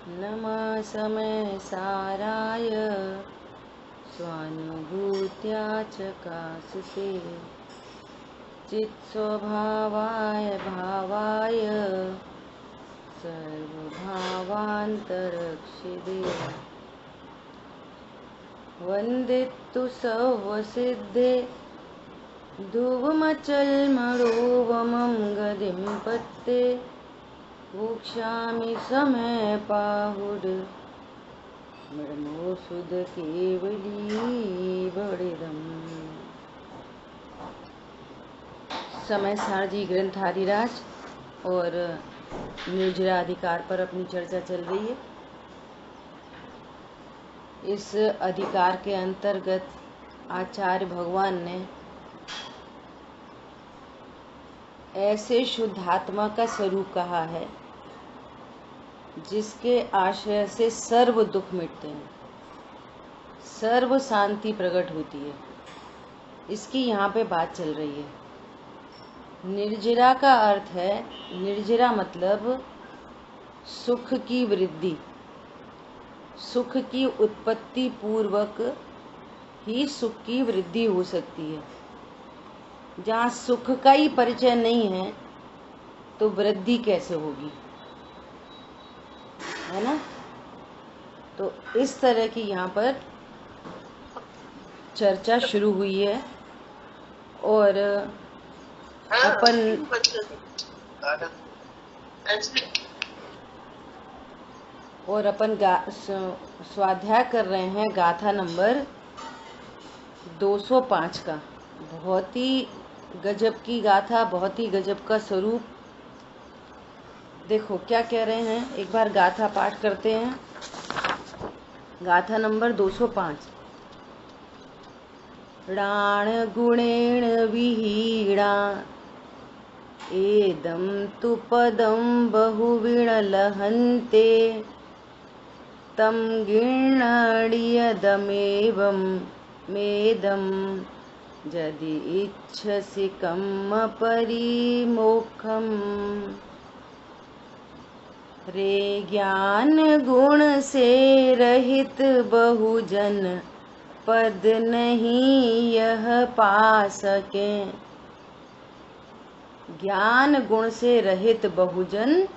नमः समय साराय स्वानुभूत्या चकासते चित्स्वभावाय भावाय सर्वभावान्तरक्षिदे वन्दितु सर्वसिद्धे धुवमचलमणोवमं गदिं पत्ते वोक्ष्यामि समय पाहुड ब्रह्मोषुध केवली बड़िदम। समय सारजी ग्रंथ हरिराज और निर्जरा अधिकार पर अपनी चर्चा चल रही है। इस अधिकार के अंतर्गत आचार्य भगवान ने ऐसे शुद्धात्मा का स्वरूप कहा है जिसके आश्रय से सर्व दुख मिटते हैं, सर्व शांति प्रकट होती है। इसकी यहाँ पे बात चल रही है। निर्जरा का अर्थ है, निर्जरा मतलब सुख की वृद्धि, सुख की उत्पत्ति पूर्वक ही सुख की वृद्धि हो सकती है। जहाँ सुख का ही परिचय नहीं है तो वृद्धि कैसे होगी, है ना। तो इस तरह की यहाँ पर चर्चा शुरू हुई है और अपन स्वाध्याय कर रहे हैं गाथा नंबर 205 का। बहुत ही गजब की गाथा, बहुत ही गजब का स्वरूप। देखो क्या कह रहे हैं, एक बार गाथा पाठ करते हैं। गाथा नंबर 205। राण गुणेन विहीणा एदं तु पदं बहुविणलहन्ते तं गृह्णीयदमेवं मेदं यदि इच्छसि कम्मपरिमोक्षम्। रे ज्ञान गुण से रहित बहुजन पद नहीं यह पा सके। ज्ञान गुण से रहित बहुजन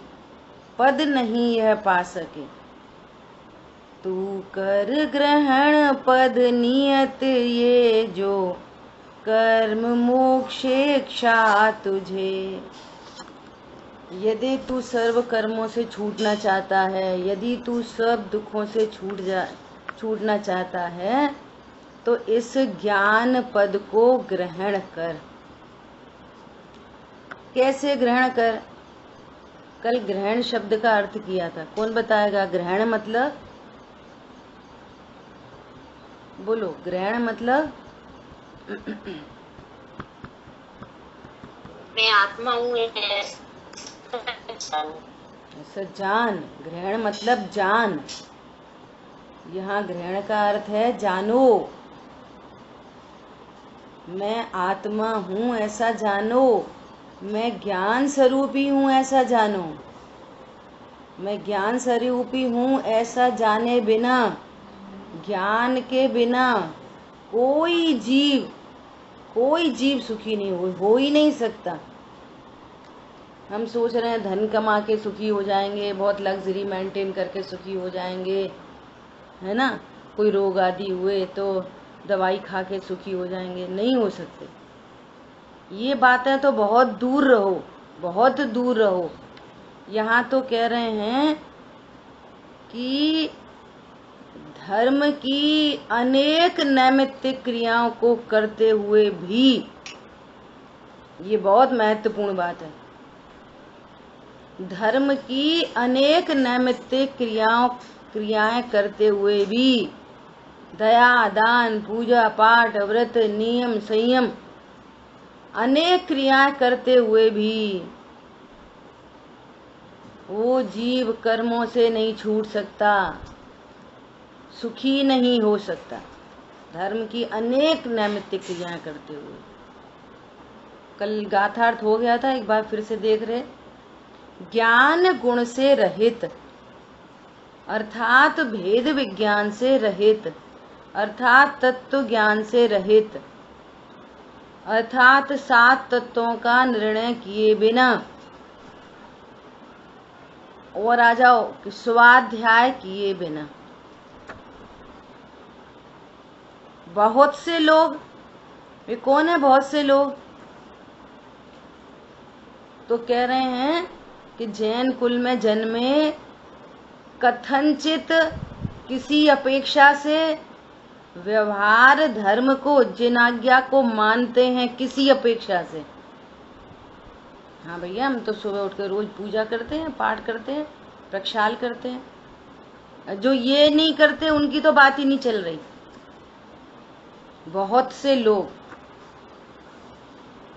पद नहीं यह पा सके। तू कर ग्रहण पद नियत ये जो कर्म मोक्षेक्षा तुझे। यदि तू सर्व कर्मों से छूटना चाहता है, यदि तू सब दुखों से छूटना चाहता है तो इस ज्ञान पद को ग्रहण कर। कैसे ग्रहण कर? कल ग्रहण शब्द का अर्थ किया था, कौन बताएगा? ग्रहण मतलब, बोलो, ग्रहण मतलब? मैं आत्मा हूँ ऐसा जान। ग्रहण मतलब जान। यहाँ ग्रहण का अर्थ है जानो। मैं आत्मा हूँ ऐसा जानो, मैं ज्ञान स्वरूपी हूँ ऐसा जानो। मैं ज्ञान स्वरूपी हूँ ऐसा जाने बिना, ज्ञान के बिना कोई जीव सुखी नहीं हो ही नहीं सकता। हम सोच रहे हैं धन कमा के सुखी हो जाएंगे, बहुत लग्जरी मेंटेन करके सुखी हो जाएंगे, है ना। कोई रोग आदि हुए तो दवाई खा के सुखी हो जाएंगे, नहीं हो सकते। ये बातें तो बहुत दूर रहो, बहुत दूर रहो। यहाँ तो कह रहे हैं कि धर्म की अनेक नैमित्तिक क्रियाओं को करते हुए भी, ये बहुत महत्वपूर्ण बात है, धर्म की अनेक नैमित्तिक क्रियाएं करते हुए भी, दया, दान, पूजा पाठ, व्रत, नियम, संयम, अनेक क्रियाएं करते हुए भी वो जीव कर्मों से नहीं छूट सकता, सुखी नहीं हो सकता। धर्म की अनेक नैमित्तिक क्रियाएं करते हुए। कल गाथार्थ हो गया था, एक बार फिर से देख रहे। ज्ञान गुण से रहित, अर्थात भेद विज्ञान से रहित, अर्थात तत्व ज्ञान से रहित, अर्थात 7 तत्वों का निर्णय किए बिना, और आ जाओ स्वाध्याय किए बिना। बहुत से लोग, वे कौन है बहुत से लोग? तो कह रहे हैं कि जैन कुल में जन्मे, कथनचित किसी अपेक्षा से व्यवहार धर्म को, जिन आज्ञा को मानते हैं किसी अपेक्षा से। हाँ भैया, हम तो सुबह उठ कर रोज पूजा करते हैं, पाठ करते हैं, प्रक्षाल करते हैं। जो ये नहीं करते उनकी तो बात ही नहीं चल रही। बहुत से लोग,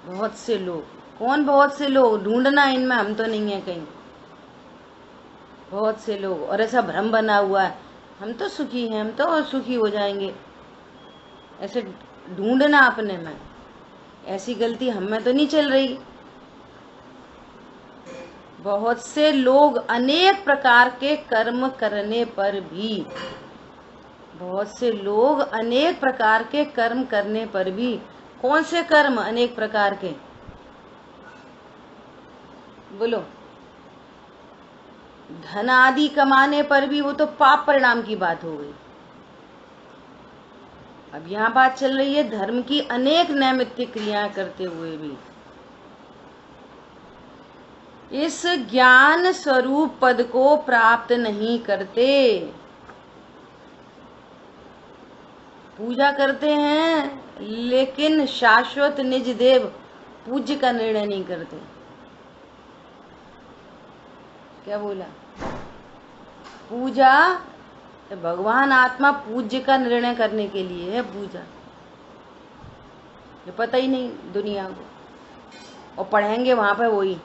बहुत से लोग, कौन बहुत से लोग? ढूंढना इनमें, हम तो नहीं है कहीं। बहुत से लोग, और ऐसा भ्रम बना हुआ है हम तो सुखी हैं, हम तो सुखी हो जाएंगे। ऐसे ढूंढना अपने में, ऐसी गलती हम में तो नहीं चल रही। बहुत से लोग अनेक प्रकार के कर्म करने पर भी, बहुत से लोग अनेक प्रकार के कर्म करने पर भी, कौन से कर्म अनेक प्रकार के? बोलो। धन आदि कमाने पर भी, वो तो पाप परिणाम की बात हो गई। अब यहाँ बात चल रही है धर्म की अनेक नैमित्तिक क्रियाएं करते हुए भी इस ज्ञान स्वरूप पद को प्राप्त नहीं करते। पूजा करते हैं लेकिन शाश्वत निज देव पूज्य का निर्णय नहीं करते। क्या बोला? पूजा भगवान आत्मा पूज्य का निर्णय करने के लिए है पूजा। ये पता ही नहीं दुनिया को, और पढ़ेंगे वहां पे वही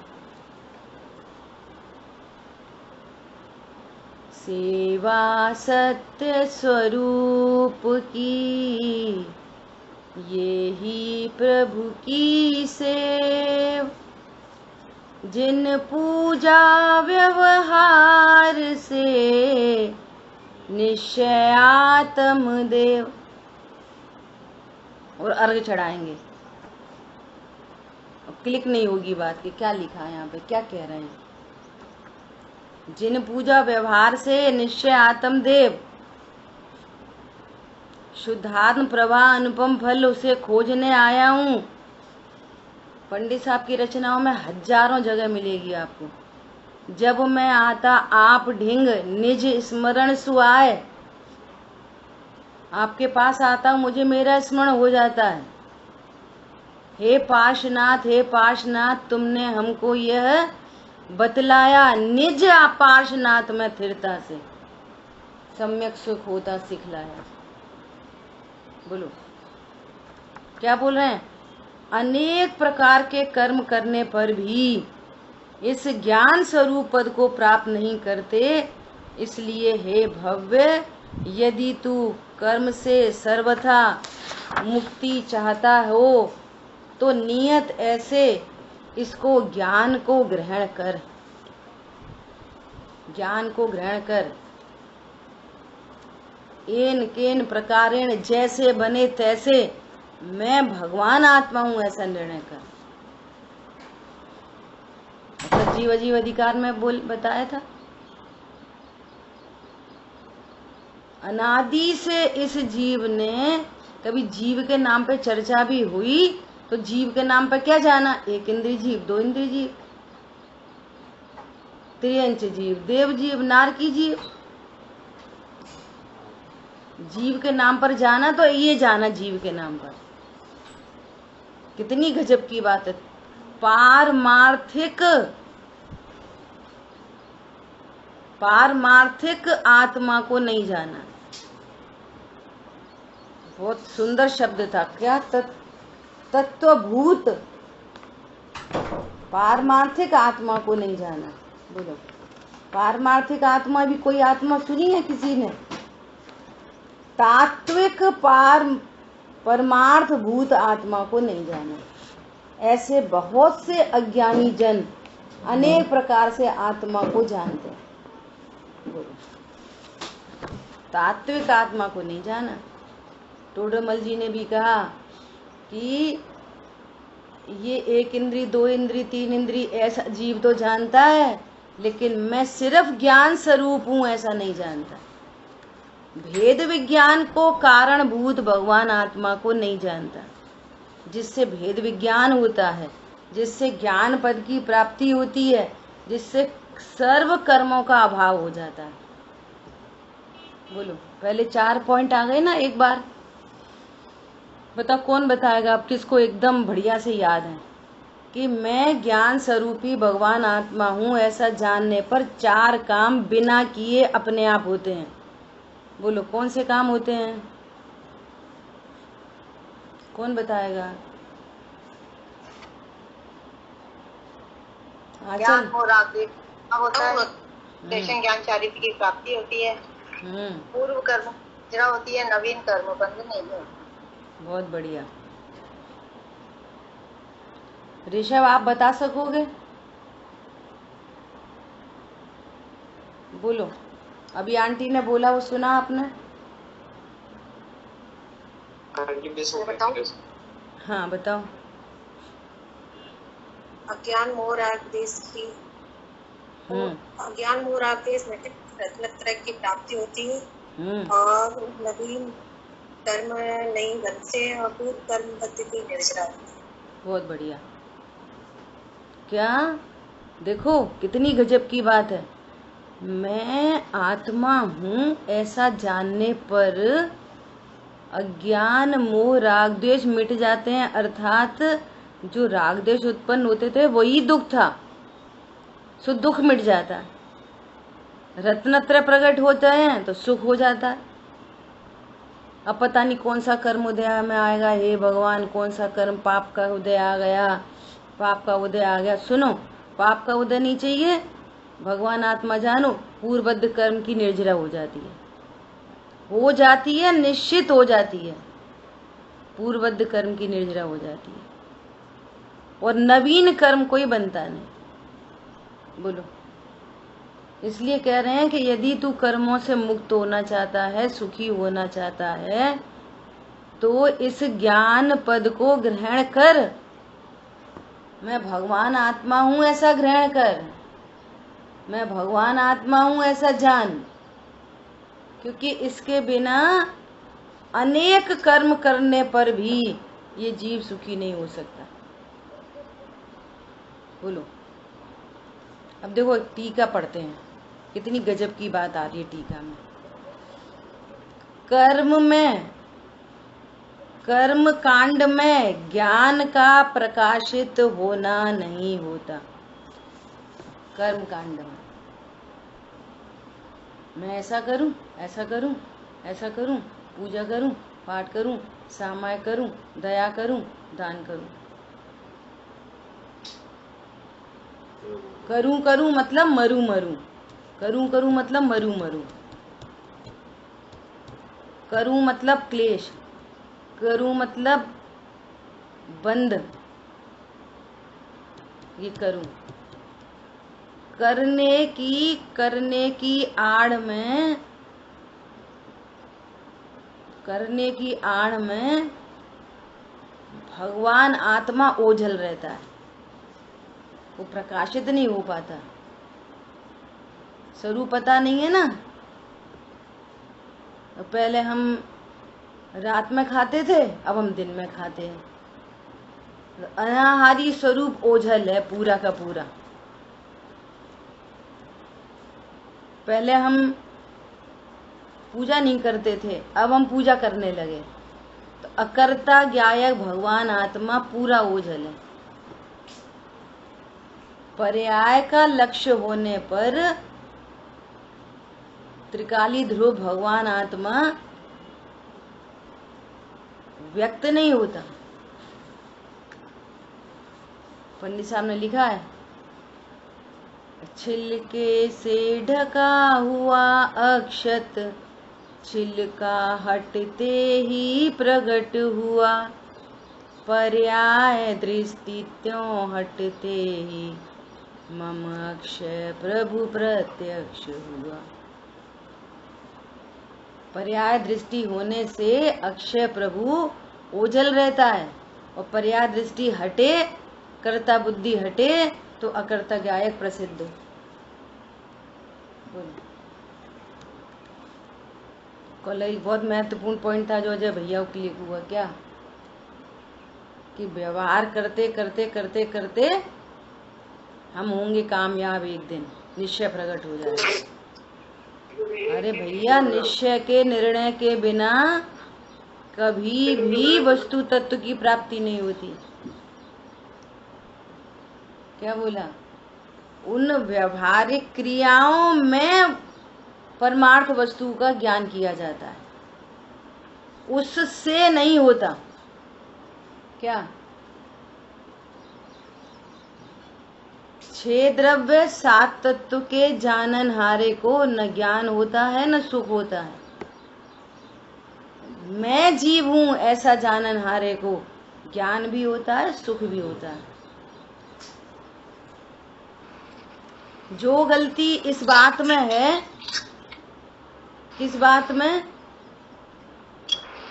सेवा सत्य स्वरूप की, ये ही प्रभु की सेव, जिन पूजा व्यवहार से निश्चय आत्म देव। और अर्घ चढ़ाएंगे, क्लिक नहीं होगी बात की क्या लिखा है यहाँ पे, क्या कह रहे हैं? जिन पूजा व्यवहार से निश्चय आत्म देव, शुद्धात्म प्रवाह अनुपम फल उसे खोजने आया हूं। पंडित साहब की रचनाओं में हजारों जगह मिलेगी आपको। जब मैं आता आप ढिंग निज स्मरण सुआए, आपके पास आता हूं मुझे मेरा स्मरण हो जाता है। हे पाशनाथ, हे पाशनाथ, तुमने हमको यह बतलाया, निज पाशनाथ में स्थिरता से सम्यक सुख होता सिखलाया। बोलो क्या बोल रहे हैं? अनेक प्रकार के कर्म करने पर भी इस ज्ञान स्वरूप पद को प्राप्त नहीं करते। इसलिए हे भव्य, यदि तू कर्म से सर्वथा मुक्ति चाहता हो तो नियत ऐसे इसको ज्ञान को ग्रहण कर, ज्ञान को ग्रहण कर। एन केन प्रकारेण, जैसे बने तैसे मैं भगवान आत्मा हूं, ऐसा निर्णय कर। जीव अजीव अधिकार में बताया था। अनादि से इस जीव ने, कभी जीव के नाम पे चर्चा भी हुई तो जीव के नाम पे क्या जाना? एक इंद्रिय जीव, दो इंद्रिय जीव, त्रियंच जीव, देव जीव, नारकी जीव। जीव के नाम पर जाना तो ये जाना जीव के नाम पर। कितनी गजब की बात है। पारमार्थिक आत्मा को नहीं जाना। बहुत सुंदर शब्द था। क्या? तत्वभूत पारमार्थिक आत्मा को नहीं जाना। बोलो, पारमार्थिक आत्मा भी कोई आत्मा सुनी है किसी ने? तात्विक परमार्थ भूत आत्मा को नहीं जाना। ऐसे बहुत से अज्ञानी जन अनेक प्रकार से आत्मा को जानते हैं। तात्विक आत्मा को नहीं जाना। टोडरमल जी ने भी कहा कि ये 1 इंद्री, 2 इंद्री, 3 इंद्री ऐसा जीव तो जानता है, लेकिन मैं सिर्फ ज्ञान स्वरूप हूं ऐसा नहीं जानता। भेद विज्ञान को कारणभूत भगवान आत्मा को नहीं जानता, जिससे भेद विज्ञान होता है, जिससे ज्ञान पद की प्राप्ति होती है, जिससे सर्व कर्मों का अभाव हो जाता है। बोलो, पहले 4 पॉइंट आ गए ना एक बार। बताओ कौन बताएगा अब किसको एकदम बढ़िया से याद है कि मैं ज्ञान स्वरूपी भगवान आत्मा हूं ऐसा जानने पर 4 काम बिना किए अपने आप होते हैं। बोलो कौन से काम होते हैं, कौन बताएगा? ज्ञान और आगे होता है, दर्शन ज्ञान चारित्र की प्राप्ति होती है, पूर्व कर्म जरा होती है, नवीन कर्म बंध नहीं है। बहुत बढ़िया। ऋषभ आप बता सकोगे? बोलो, अभी आंटी ने बोला वो सुना आपने? बताओ। हाँ बताओ। अज्ञान मोह राग देश की अज्ञान मोह राग देश में रत्नत्रय की प्राप्ति होती है और नवीन कर्म नहीं बनते और पूर्व कर्म बद्ध की निर्जरा। बहुत बढ़िया। क्या देखो कितनी गजब की बात है। मैं आत्मा हूँ ऐसा जानने पर अज्ञान मोह राग द्वेष मिट जाते हैं, अर्थात जो राग द्वेष उत्पन्न होते थे वही दुख था, सो दुख मिट जाता है। रत्नत्रय प्रकट होते हैं तो सुख हो जाता है। अब पता नहीं कौन सा कर्म उदय में आएगा, हे भगवान कौन सा कर्म, पाप का उदय आ गया, पाप का उदय आ गया। सुनो, पाप का उदय नहीं चाहिए, भगवान आत्मा जानो, पूर्वबद्ध कर्म की निर्जरा हो जाती है, निश्चित हो जाती है, पूर्वबद्ध कर्म की निर्जरा हो जाती है और नवीन कर्म कोई बनता नहीं। बोलो, इसलिए कह रहे हैं कि यदि तू कर्मों से मुक्त होना चाहता है, सुखी होना चाहता है, तो इस ज्ञान पद को ग्रहण कर। मैं भगवान आत्मा हूं ऐसा ग्रहण कर, मैं भगवान आत्मा हूं ऐसा जान, क्योंकि इसके बिना अनेक कर्म करने पर भी ये जीव सुखी नहीं हो सकता। बोलो, अब देखो टीका पढ़ते हैं, कितनी गजब की बात आ रही है टीका में। कर्म कांड में ज्ञान का प्रकाशित होना नहीं होता। कर्म कांड में मैं ऐसा करूं, ऐसा करूं, ऐसा करूं, पूजा करूं, पाठ करूं, सामाय करूं, दया करूं, दान करूं। करूं करूं मतलब मरूं मरूं, करूं करूं मतलब मरूं मरूं, करूं मतलब क्लेश, करूं मतलब बंद, ये करूं। करने की आड़ में भगवान आत्मा ओझल रहता है, वो प्रकाशित नहीं हो पाता, स्वरूप पता नहीं है ना। तो पहले हम रात में खाते थे, अब हम दिन में खाते हैं। तो अनाहारी स्वरूप ओझल है पूरा का पूरा। पहले हम पूजा नहीं करते थे, अब हम पूजा करने लगे, तो अकर्ता ज्ञायक भगवान आत्मा पूरा ओझल है। पर्याय का लक्ष्य होने पर त्रिकाली ध्रुव भगवान आत्मा व्यक्त नहीं होता। पंडित साहब ने लिखा है, छिलके से ढका हुआ अक्षत छिलका हटते ही प्रकट हुआ, पर्याय दृष्टि त्यों हटते ही मम अक्षय प्रभु प्रत्यक्ष हुआ। पर्याय दृष्टि होने से अक्षय प्रभु ओझल रहता है, और पर्याय दृष्टि हटे, कर्ता बुद्धि हटे, तो अकर्ता गायक प्रसिद्ध। कल एक बहुत महत्वपूर्ण पॉइंट था जो अजय भैया को क्लिक हुआ क्या, कि व्यवहार करते करते करते करते हम होंगे कामयाब, एक दिन निश्चय प्रकट हो जाएगा। अरे भैया, निश्चय के निर्णय के बिना कभी भी वस्तु तत्व की प्राप्ति नहीं होती। क्या बोला? उन व्यवहारिक क्रियाओं में परमार्थ वस्तु का ज्ञान किया जाता है, उससे नहीं होता। क्या? 6 द्रव्य 7 तत्व के जाननहारे को न ज्ञान होता है न सुख होता है। मैं जीव हूं ऐसा जाननहारे को ज्ञान भी होता है, सुख भी होता है। जो गलती इस बात में है, किस बात में,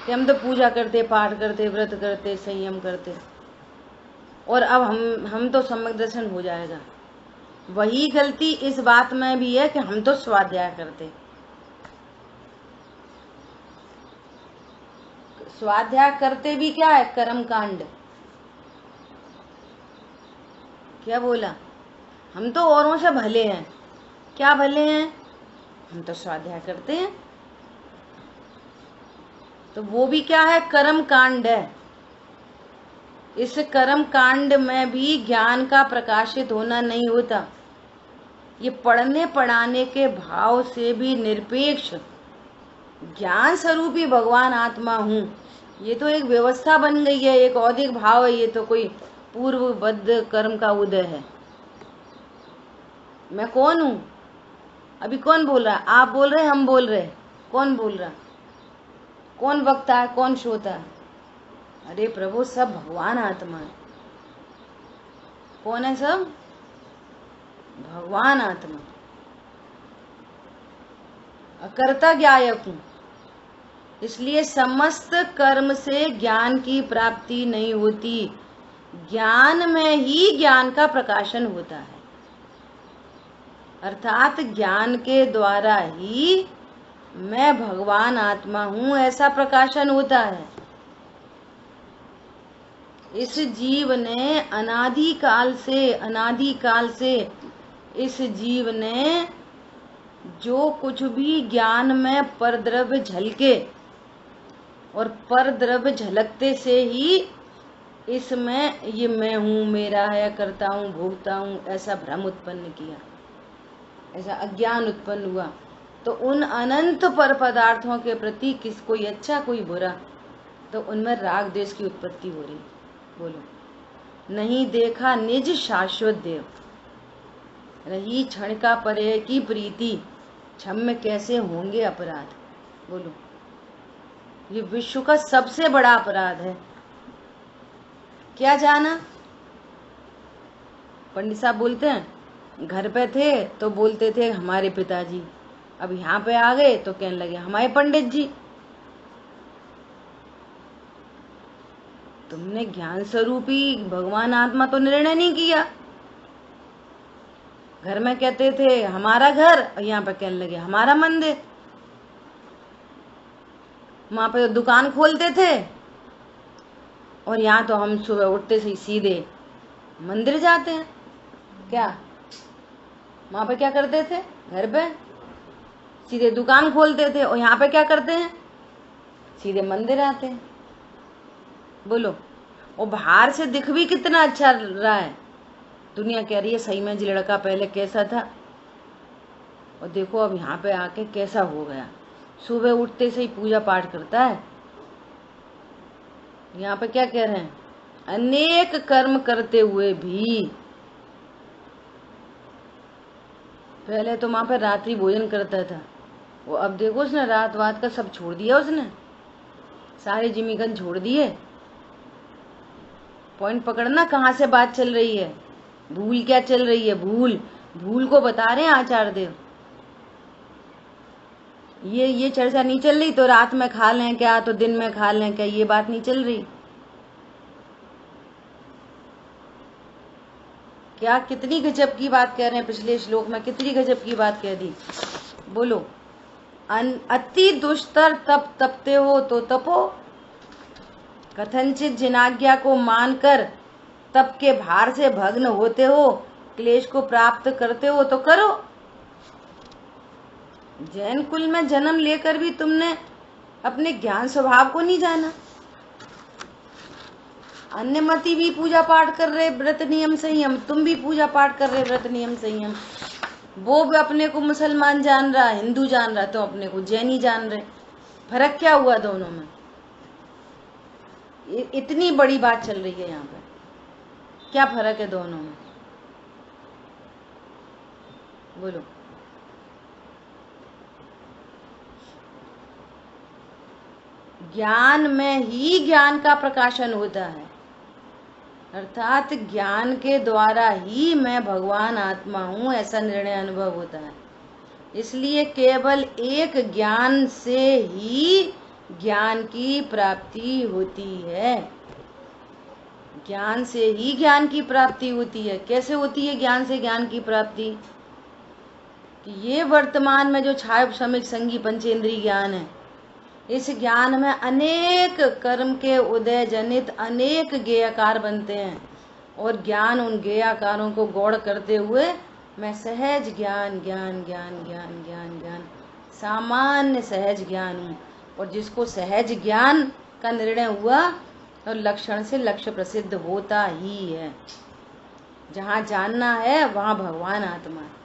कि हम तो पूजा करते, पाठ करते, व्रत करते, संयम करते, और अब हम तो सम्यक दर्शन हो जाएगा। वही गलती इस बात में भी है कि हम तो स्वाध्याय करते। स्वाध्याय करते भी क्या है? कर्म कांड। क्या बोला? हम तो औरों से भले हैं। क्या भले हैं? हम तो स्वाध्याय करते हैं। तो वो भी क्या है? कर्म कांड है। इस कर्म कांड में भी ज्ञान का प्रकाशित होना नहीं होता। ये पढ़ने पढ़ाने के भाव से भी निरपेक्ष ज्ञान स्वरूपी भगवान आत्मा हूँ, ये तो एक व्यवस्था बन गई है, एक औदिक भाव है। ये तो कोई पूर्वबद्ध कर्म का उदय है। मैं कौन हूँ? अभी कौन बोल रहा है? आप बोल रहे, हम बोल रहे, कौन बोल रहा? कौन वक्ता है, कौन श्रोता है? अरे प्रभु, सब भगवान आत्मा है। कौन है सब? भगवान आत्मा। अकर्ता ज्ञायक हूं, इसलिए समस्त कर्म से ज्ञान की प्राप्ति नहीं होती। ज्ञान में ही ज्ञान का प्रकाशन होता है, अर्थात ज्ञान के द्वारा ही मैं भगवान आत्मा हूं ऐसा प्रकाशन होता है। इस जीव ने अनादिकाल से इस जीव ने जो कुछ भी ज्ञान में परद्रव्य झलके, और परद्रव्य झलकते से ही इसमें ये मैं हूँ, मेरा है, करता हूँ, भोगता हूँ, ऐसा भ्रम उत्पन्न किया, ऐसा अज्ञान उत्पन्न हुआ। तो उन अनंत पर पदार्थों के प्रति कोई अच्छा कोई बुरा, तो उनमें राग द्वेष की उत्पत्ति हो रही। बोलो, नहीं देखा निज शाश्वत देव, रही क्षण का परे की प्रीति, क्षम्य कैसे होंगे अपराध। बोलो, ये विश्व का सबसे बड़ा अपराध है। क्या जाना? पंडित साहब बोलते हैं, घर पे थे तो बोलते थे हमारे पिताजी, अब यहाँ पे आ गए तो कहने लगे हमारे पंडित जी। तुमने ज्ञान स्वरूपी भगवान आत्मा तो निर्णय नहीं किया। घर में कहते थे हमारा घर, और यहाँ पे कहने लगे हमारा मंदिर। वहां पे तो दुकान खोलते थे, और यहाँ तो हम सुबह उठते से सीधे मंदिर जाते हैं। क्या वहां पे क्या करते थे? घर पे सीधे दुकान खोलते थे, और यहाँ पे क्या करते हैं? सीधे मंदिर आते हैं। बोलो, और बाहर से दिख भी कितना अच्छा रहा है। दुनिया कह रही है सही में जी लड़का पहले कैसा था, और देखो अब यहाँ पे आके कैसा हो गया। सुबह उठते से ही पूजा पाठ करता है। यहाँ पे क्या कह रहे हैं? अनेक कर्म करते हुए भी, पहले तो वहां पे रात्रि भोजन करता था, वो अब देखो उसने रात वात का सब छोड़ दिया, उसने सारे जिमीकन छोड़ दिए। पॉइंट पकड़ना कहाँ से बात चल रही है, भूल क्या चल रही है। भूल को बता रहे हैं आचार्य देव। ये चर्चा नहीं चल रही तो रात में खा लें क्या, तो दिन में खा लें क्या, ये बात नहीं चल रही क्या? कितनी गजब की बात कह रहे हैं, पिछले श्लोक में कितनी गजब की बात कह दी। बोलो, अति दुष्टर तप तपते हो तो तपो, कथनचित जिनाज्ञा को मानकर तप के भार से भग्न होते हो, क्लेश को प्राप्त करते हो तो करो। जैन कुल में जन्म लेकर भी तुमने अपने ज्ञान स्वभाव को नहीं जाना। अन्य मती भी पूजा पाठ कर रहे व्रत नियम संयम, तुम भी पूजा पाठ कर रहे व्रत नियम संयम। वो भी अपने को मुसलमान जान रहा, हिंदू जान रहा, तो अपने को जैनी जान रहे। फर्क क्या हुआ दोनों में? इतनी बड़ी बात चल रही है यहाँ पे, क्या फर्क है दोनों में? बोलो। ज्ञान में ही ज्ञान का प्रकाशन होता है, अर्थात ज्ञान के द्वारा ही मैं भगवान आत्मा हूँ, ऐसा निर्णय अनुभव होता है। इसलिए केवल एक ज्ञान से ही ज्ञान की प्राप्ति होती है। ज्ञान से ही ज्ञान की प्राप्ति होती है। कैसे होती है ज्ञान से ज्ञान की प्राप्ति? कि ये वर्तमान में जो छाया समिक संगी पंचेंद्रीय ज्ञान है, इस ज्ञान में अनेक कर्म के उदय जनित अनेक ज्ञेयकार बनते हैं, और ज्ञान उन ज्ञेयकारों को गौड़ करते हुए मैं सहज ज्ञान ज्ञान ज्ञान ज्ञान ज्ञान ज्ञान सामान्य सहज ज्ञान हूँ। और जिसको सहज ज्ञान का निर्णय हुआ तो लक्षण से लक्ष्य प्रसिद्ध होता ही है। जहाँ जानना है वहाँ भगवान आत्मा है।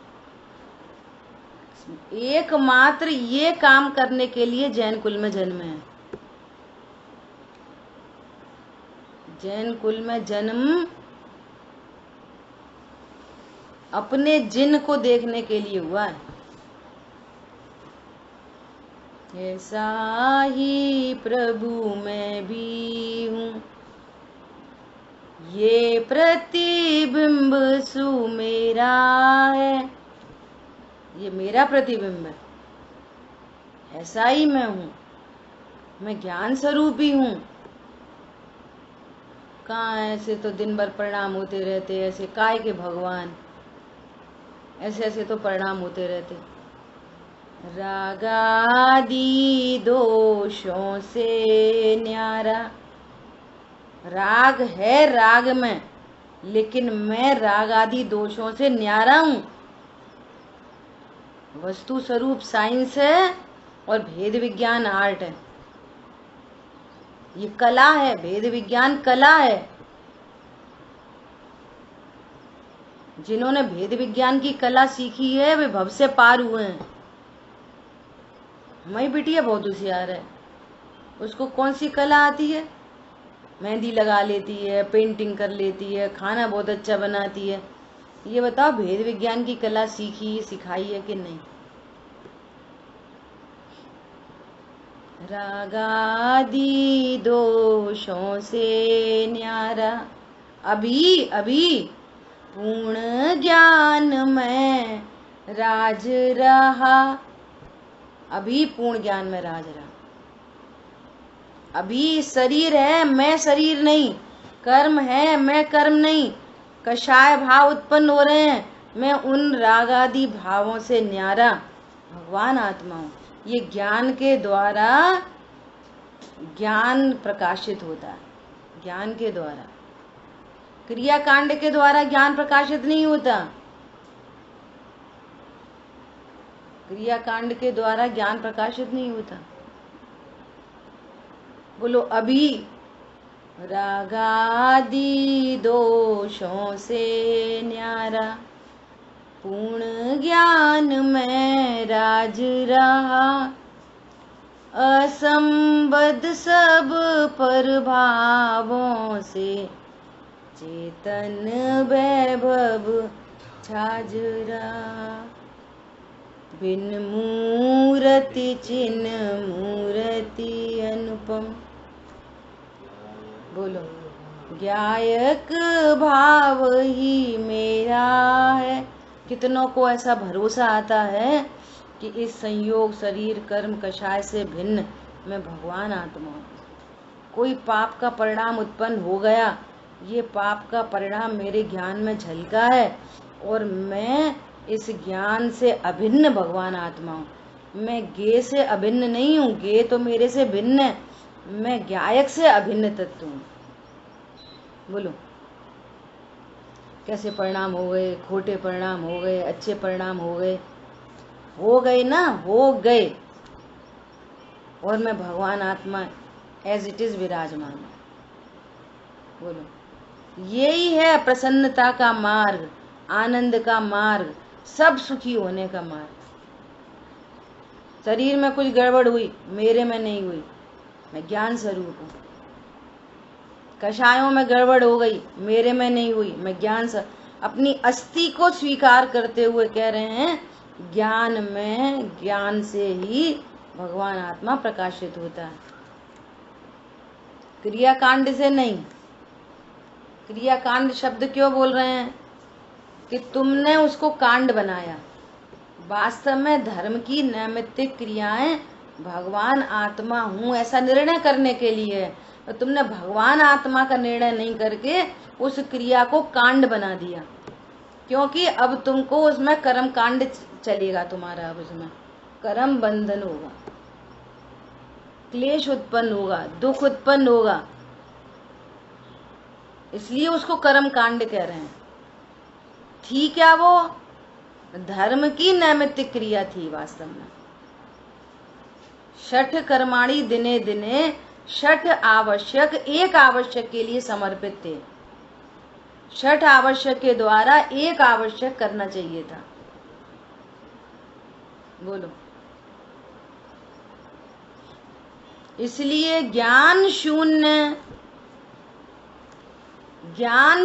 एकमात्र ये काम करने के लिए जैन कुल में जन्म है। जैन कुल में जन्म अपने जिन को देखने के लिए हुआ है। ऐसा ही प्रभु मैं भी हूँ, ये प्रतिबिंब सु मेरा है, ये मेरा प्रतिबिंब है। ऐसा ही मैं हूँ, मैं ज्ञान स्वरूप ही हूँ। कहाँ ऐसे तो दिन भर परिणाम होते रहते, ऐसे काय के भगवान, ऐसे ऐसे तो परिणाम होते रहते। रागादि दोषों से न्यारा, राग है राग में, लेकिन मैं राग आदि दोषों से न्यारा हूँ। वस्तु स्वरूप साइंस है और भेद विज्ञान आर्ट है। ये कला है, भेद विज्ञान कला है। जिन्होंने भेद विज्ञान की कला सीखी है वे भव से पार हुए हैं। हमारी बिटिया बहुत होशियार है, उसको कौन सी कला आती है? मेहंदी लगा लेती है, पेंटिंग कर लेती है, खाना बहुत अच्छा बनाती है। ये बताओ भेद विज्ञान की कला सीखी सिखाई है कि नहीं? रागादि दोषों से न्यारा, अभी अभी पूर्ण ज्ञान में राज रहा, अभी पूर्ण ज्ञान में राज रहा। अभी शरीर है, मैं शरीर नहीं, कर्म है, मैं कर्म नहीं, कषाय भाव उत्पन्न हो रहे हैं, मैं उन रागादि भावों से न्यारा भगवान आत्मा हूँ। ये ज्ञान के द्वारा ज्ञान प्रकाशित होता है। ज्ञान के द्वारा, क्रियाकांड के द्वारा ज्ञान प्रकाशित नहीं होता। क्रियाकांड के द्वारा ज्ञान प्रकाशित नहीं होता। बोलो, अभी रागादि दोषों से न्यारा पूर्ण ज्ञान में राज रहा, असंबद्ध सब पर भावों से चेतन वैभव छाज रहा, बिन मूरति चिन्ह मूरति अनुपम। बोलो, ज्ञायक भाव ही मेरा है। कितनों को ऐसा भरोसा आता है कि इस संयोग शरीर कर्म कषाय से भिन्न मैं भगवान आत्मा हूँ। कोई पाप का परिणाम उत्पन्न हो गया, ये पाप का परिणाम मेरे ज्ञान में झलका है और मैं इस ज्ञान से अभिन्न भगवान आत्मा हूँ। मैं ज्ञेय से अभिन्न नहीं हूँ, ज्ञेय तो मेरे से भिन्न है, मैं ज्ञायक से अभिन्न तत्व हूँ। बोलो कैसे परिणाम हो गए, खोटे परिणाम हो गए, अच्छे परिणाम हो गए ना, हो गए। और मैं भगवान आत्मा एज इट इज विराजमान हूँ। बोलो यही है प्रसन्नता का मार्ग, आनंद का मार्ग, सब सुखी होने का मार्ग। शरीर में कुछ गड़बड़ हुई, मेरे में नहीं हुई, मैं ज्ञान स्वरूप हूँ। कषायों में गड़बड़ हो गई, मेरे में नहीं हुई, मैं ज्ञान अपनी अस्थि को स्वीकार करते हुए कह रहे हैं ज्ञान में, ज्ञान से ही भगवान आत्मा प्रकाशित होता है, क्रियाकांड से नहीं। क्रियाकांड शब्द क्यों बोल रहे हैं कि तुमने उसको कांड बनाया। वास्तव में धर्म की नैमित्तिक क्रियाएं भगवान आत्मा हूँ ऐसा निर्णय करने के लिए है, तो तुमने भगवान आत्मा का निर्णय नहीं करके उस क्रिया को कांड बना दिया, क्योंकि अब तुमको उसमें कर्म कांड चलेगा तुम्हारा। अब उसमें कर्म बंधन होगा, क्लेश उत्पन्न होगा, दुख उत्पन्न होगा, इसलिए उसको कर्म कांड कह रहे हैं। थी क्या वो? धर्म की नैमित्तिक क्रिया थी वास्तव में। षठ कर्माणि दिने दिने, षठ आवश्यक एक आवश्यक के लिए समर्पित थे। षठ आवश्यक के द्वारा एक आवश्यक करना चाहिए था। बोलो इसलिए ज्ञान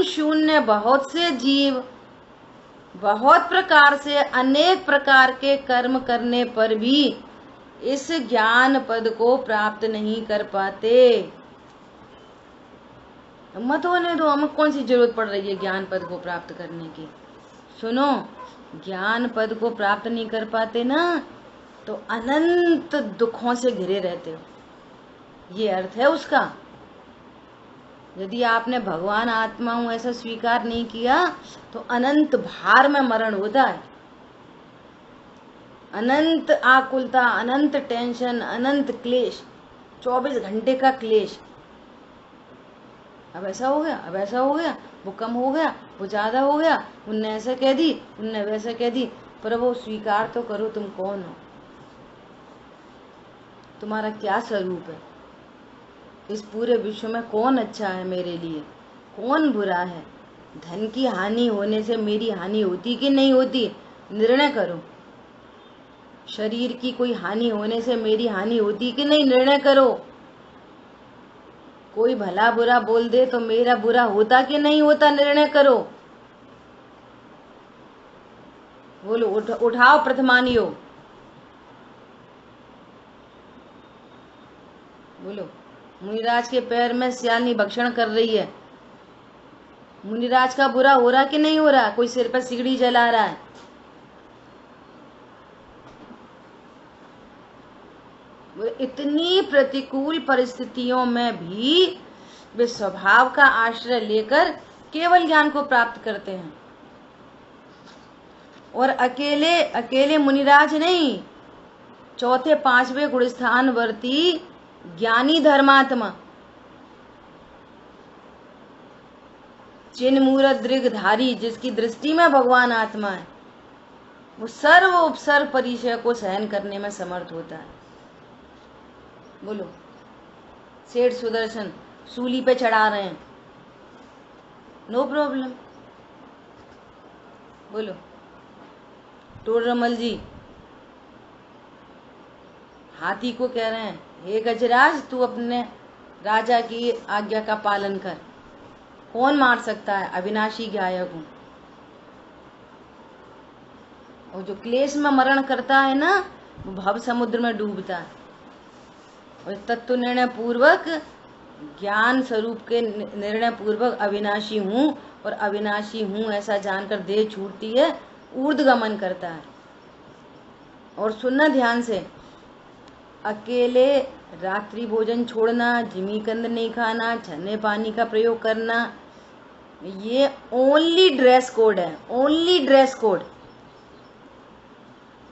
शून्य बहुत से जीव बहुत प्रकार से अनेक प्रकार के कर्म करने पर भी इस ज्ञान पद को प्राप्त नहीं कर पाते। मत होने दो, हमें कौन सी जरूरत पड़ रही है ज्ञान पद को प्राप्त करने की। सुनो, ज्ञान पद को प्राप्त नहीं कर पाते ना तो अनंत दुखों से घिरे रहते हो, ये अर्थ है उसका। यदि आपने भगवान आत्मा हूं ऐसा स्वीकार नहीं किया तो अनंत भार में मरण होता है, अनंत आकुलता, अनंत टेंशन, अनंत क्लेश, 24 घंटे का क्लेश। अब ऐसा हो गया, अब ऐसा हो गया, वो कम हो गया, वो ज्यादा हो गया, उनने ऐसा कह दी, उनने वैसा कह दी। पर वो स्वीकार तो करो तुम कौन हो, तुम्हारा क्या स्वरूप है। इस पूरे विश्व में कौन अच्छा है मेरे लिए, कौन बुरा है। धन की हानि होने से मेरी हानि होती कि नहीं होती, निर्णय करो। शरीर की कोई हानि होने से मेरी हानि होती कि नहीं, निर्णय करो। कोई भला बुरा बोल दे तो मेरा बुरा होता कि नहीं होता, निर्णय करो। बोलो उठाओ प्रथमानियो, बोलो। मुनिराज के पैर में सियालनी भक्षण कर रही है, मुनिराज का बुरा हो रहा कि नहीं हो रहा? कोई सिर पर सिगड़ी जला रहा है, इतनी प्रतिकूल परिस्थितियों में भी वे स्वभाव का आश्रय लेकर केवल ज्ञान को प्राप्त करते हैं। और अकेले अकेले मुनिराज नहीं, चौथे पांचवे गुणस्थान वर्ती ज्ञानी धर्मात्मा, चिन्ह मूरत दृगधारी, जिसकी दृष्टि में भगवान आत्मा है, वो सर्व उपसर्ग परिचय को सहन करने में समर्थ होता है। बोलो सेठ सुदर्शन सूली पे चढ़ा रहे हैं, नो प्रॉब्लम। बोलो टोडरमल जी हाथी को कह रहे हैं, हे गजराज तू अपने राजा की आज्ञा का पालन कर। कौन मार सकता है? अविनाशी गायक हूं। और जो क्लेश में मरण करता है ना, वो भव समुद्र में डूबता है। और तत्व निर्णय पूर्वक, ज्ञान स्वरूप के निर्णय पूर्वक अविनाशी हूं और अविनाशी हूं ऐसा जानकर देह छूटती है, ऊर्ध्वगमन करता है। और सुनना ध्यान से, अकेले रात्रि भोजन छोड़ना, जिमीकंद नहीं खाना, झरने पानी का प्रयोग करना, ये ओनली ड्रेस कोड है, ओनली ड्रेस कोड।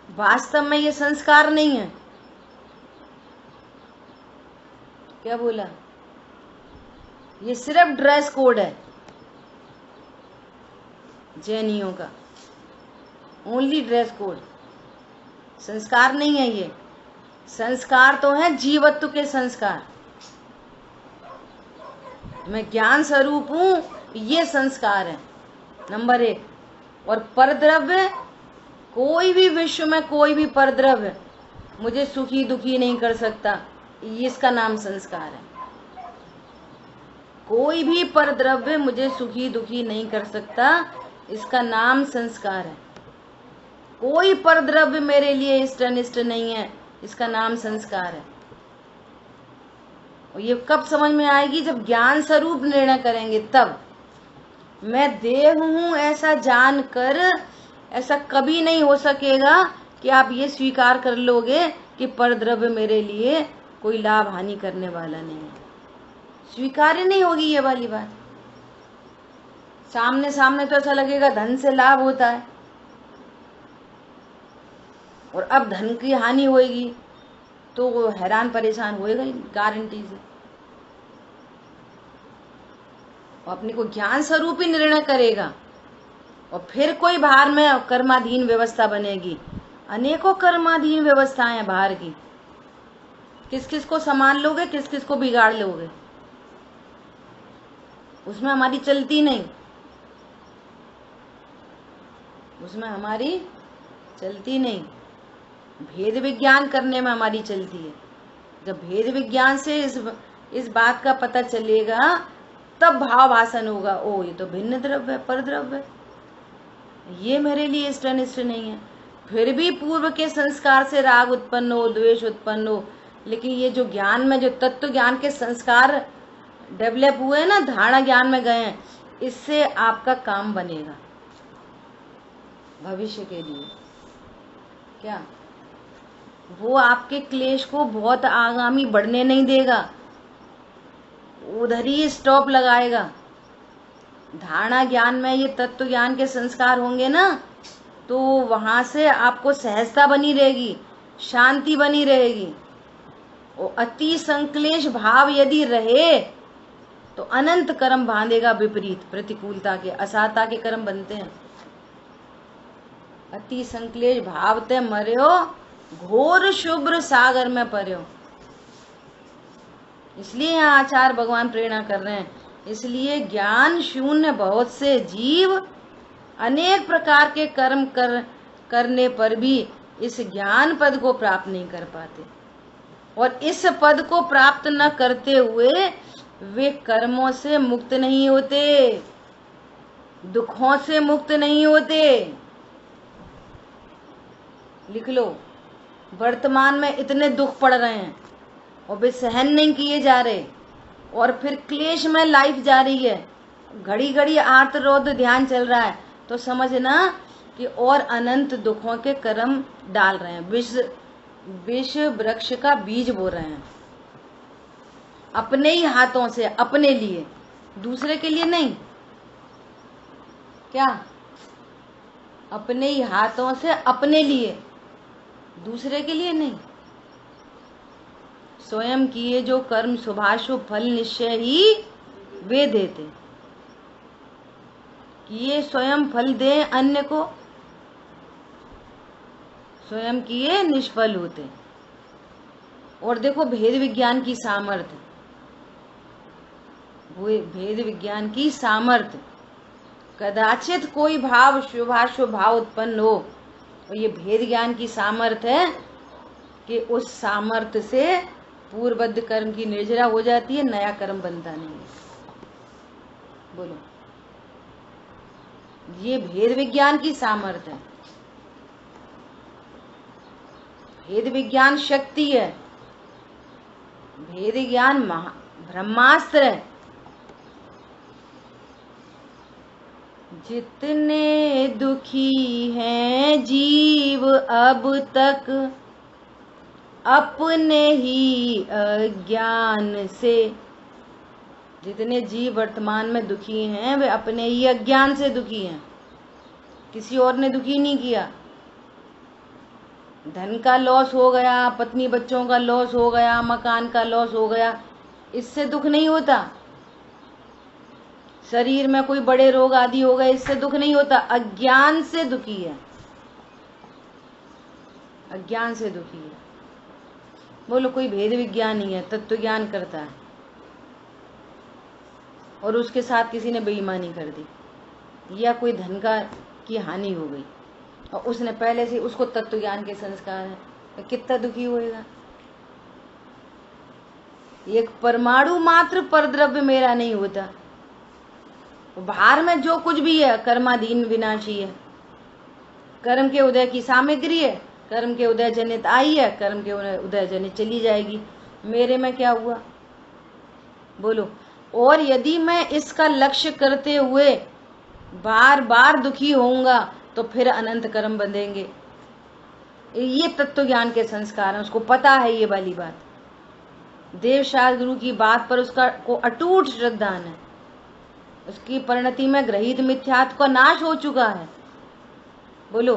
वास्तव में ये संस्कार नहीं है। क्या बोला? ये सिर्फ ड्रेस कोड है जैनियों का, ओनली ड्रेस कोड। संस्कार नहीं है ये। संस्कार तो है जीवत्व के संस्कार। मैं ज्ञान स्वरूप हूं, ये संस्कार है नंबर 1। और परद्रव्य, कोई भी विश्व में कोई भी परद्रव्य मुझे सुखी दुखी नहीं कर सकता, इसका नाम संस्कार है। कोई भी परद्रव्य मुझे सुखी दुखी नहीं कर सकता, इसका नाम संस्कार है। कोई परद्रव्य मेरे लिए इष्ट अनिष्ट नहीं है, इसका नाम संस्कार है। और ये कब समझ में आएगी? जब ज्ञान स्वरूप निर्णय करेंगे तब। मैं देह हूं ऐसा जानकर ऐसा कभी नहीं हो सकेगा कि आप ये स्वीकार कर लोगे कि परद्रव्य मेरे लिए कोई लाभ हानि करने वाला नहीं है। स्वीकार्य नहीं होगी ये वाली बात। सामने सामने तो ऐसा लगेगा धन से लाभ होता है, और अब धन की हानि होगी तो वो हैरान परेशान होएगा ही गारंटी से। वो अपने को ज्ञान स्वरूप ही निर्णय करेगा, और फिर कोई बाहर में कर्माधीन व्यवस्था बनेगी। अनेकों कर्माधीन व्यवस्थाएं हैं बाहर की। किस किस को संभाल लोगे, किस किस को बिगाड़ लोगे, उसमें हमारी चलती नहीं, उसमें हमारी चलती नहीं। भेद विज्ञान करने में हमारी चलती है। जब भेद विज्ञान से इस बात का पता चलेगा तब भाव भाषण होगा, ओ ये तो भिन्न द्रव्य है, परद्रव्य है, ये मेरे लिए इष्ट अनिष्ट नहीं है। फिर भी पूर्व के संस्कार से राग उत्पन्न हो, द्वेष उत्पन्न हो, लेकिन ये जो ज्ञान में, जो तत्व ज्ञान के संस्कार डेवलप हुए ना, धारणा ज्ञान में गए हैं, इससे आपका काम बनेगा भविष्य के लिए। क्या वो आपके क्लेश को बहुत आगामी बढ़ने नहीं देगा, उधर ही स्टॉप लगाएगा। धारणा ज्ञान में ये तत्व ज्ञान के संस्कार होंगे ना, तो वहां से आपको सहजता बनी रहेगी, शांति बनी रहेगी। और अति संक्लेश भाव यदि रहे तो अनंत कर्म बांधेगा विपरीत, प्रतिकूलता के, असाता के कर्म बनते हैं। अति संक्लेश भाव ते मर्यो, घोर शुभ्र सागर में पर्यो। इसलिए यहाँ आचार्य भगवान प्रेरणा कर रहे हैं। इसलिए ज्ञान शून्य बहुत से जीव अनेक प्रकार के कर्म करने पर भी इस ज्ञान पद को प्राप्त नहीं कर पाते, और इस पद को प्राप्त न करते हुए वे कर्मों से मुक्त नहीं होते, दुखों से मुक्त नहीं होते। लिख लो, वर्तमान में इतने दुख पड़ रहे हैं और वे सहन नहीं किए जा रहे, और फिर क्लेश में लाइफ जा रही है, घड़ी घड़ी आर्तरोध ध्यान चल रहा है, तो समझना कि और अनंत दुखों के कर्म डाल रहे हैं, विष वृक्ष का बीज बो रहे हैं अपने ही हाथों से, अपने लिए, दूसरे के लिए नहीं। क्या? अपने ही हाथों से, अपने लिए, दूसरे के लिए नहीं। स्वयं किए जो कर्म शुभाशुभ फल निश्चय ही वे देते। किए स्वयं फल दे अन्य को, स्वयं किए निष्फल होते। और देखो भेद विज्ञान की सामर्थ्य, भेद विज्ञान की सामर्थ्य, कदाचित कोई भाव शुभाशुभ भाव उत्पन्न हो, और ये भेद ज्ञान की सामर्थ्य है कि उस सामर्थ्य से पूर्वबद्ध कर्म की निर्जरा हो जाती है, नया कर्म बनता नहीं है। बोलो, ये भेद विज्ञान की सामर्थ्य है। भेद विज्ञान शक्ति है, भेद ज्ञान ब्रह्मास्त्र है। जितने दुखी हैं जीव अब तक अपने ही अज्ञान से। जितने जीव वर्तमान में दुखी हैं वे अपने ही अज्ञान से दुखी हैं, किसी और ने दुखी नहीं किया। धन का लॉस हो गया, पत्नी बच्चों का लॉस हो गया, मकान का लॉस हो गया, इससे दुख नहीं होता। शरीर में कोई बड़े रोग आदि हो गए, इससे दुख नहीं होता। अज्ञान से दुखी है, अज्ञान से दुखी है। बोलो कोई भेद विज्ञान नहीं है, तत्व ज्ञान करता है और उसके साथ किसी ने बेईमानी कर दी या कोई धन का की हानि हो गई और उसने पहले से उसको तत्व ज्ञान के संस्कार है, तो कितना दुखी होएगा। एक परमाणु मात्र परद्रव्य मेरा नहीं होता। बाहर में जो कुछ भी है कर्माधीन विनाशी है, कर्म के उदय की सामग्री है, कर्म के उदय जनित आई है, कर्म के उदय जनित चली जाएगी। मेरे में क्या हुआ बोलो। और यदि मैं इसका लक्ष्य करते हुए बार बार दुखी होऊंगा तो फिर अनंत कर्म बंधेंगे। ये तत्व ज्ञान के संस्कार हैं, उसको पता है ये वाली बात। देव शास्त्र गुरु की बात पर उसका को अटूट श्रद्धा है, उसकी परिणति में ग्रहित मिथ्यात्व का नाश हो चुका है। बोलो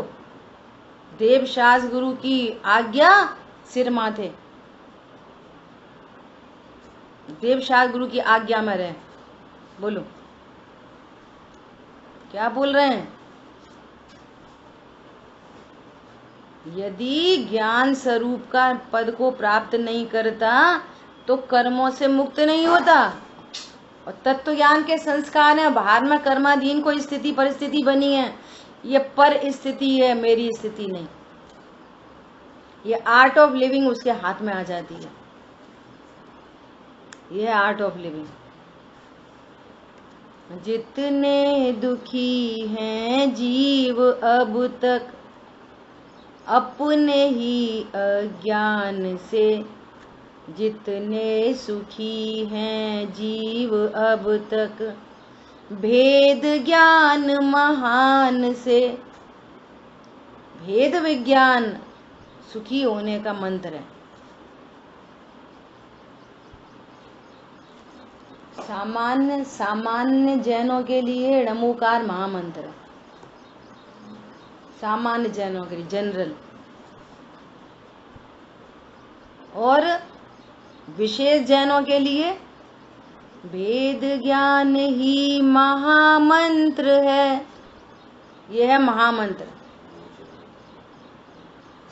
देव शास्त्र गुरु की आज्ञा सिर माथे, देव शास्त्र गुरु की आज्ञा में रहे। बोलो क्या बोल रहे हैं। यदि ज्ञान स्वरूप का पद को प्राप्त नहीं करता तो कर्मों से मुक्त नहीं होता। और तत्व ज्ञान के संस्कार है, बाहर में कर्माधीन कोई स्थिति परिस्थिति बनी है, ये पर स्थिति है, मेरी स्थिति नहीं। ये आर्ट ऑफ लिविंग उसके हाथ में आ जाती है, ये आर्ट ऑफ लिविंग। जितने दुखी हैं जीव अब तक अपने ही अज्ञान से, जितने सुखी हैं जीव अब तक भेद ज्ञान महान से। भेद विज्ञान सुखी होने का मंत्र है। सामान्य जैनों के लिए णमोकार महामंत्र है, सामान्य जैनों के लिए, जनरल। और विशेष जैनों के लिए भेद ज्ञान ही महामंत्र है। यह है महामंत्र।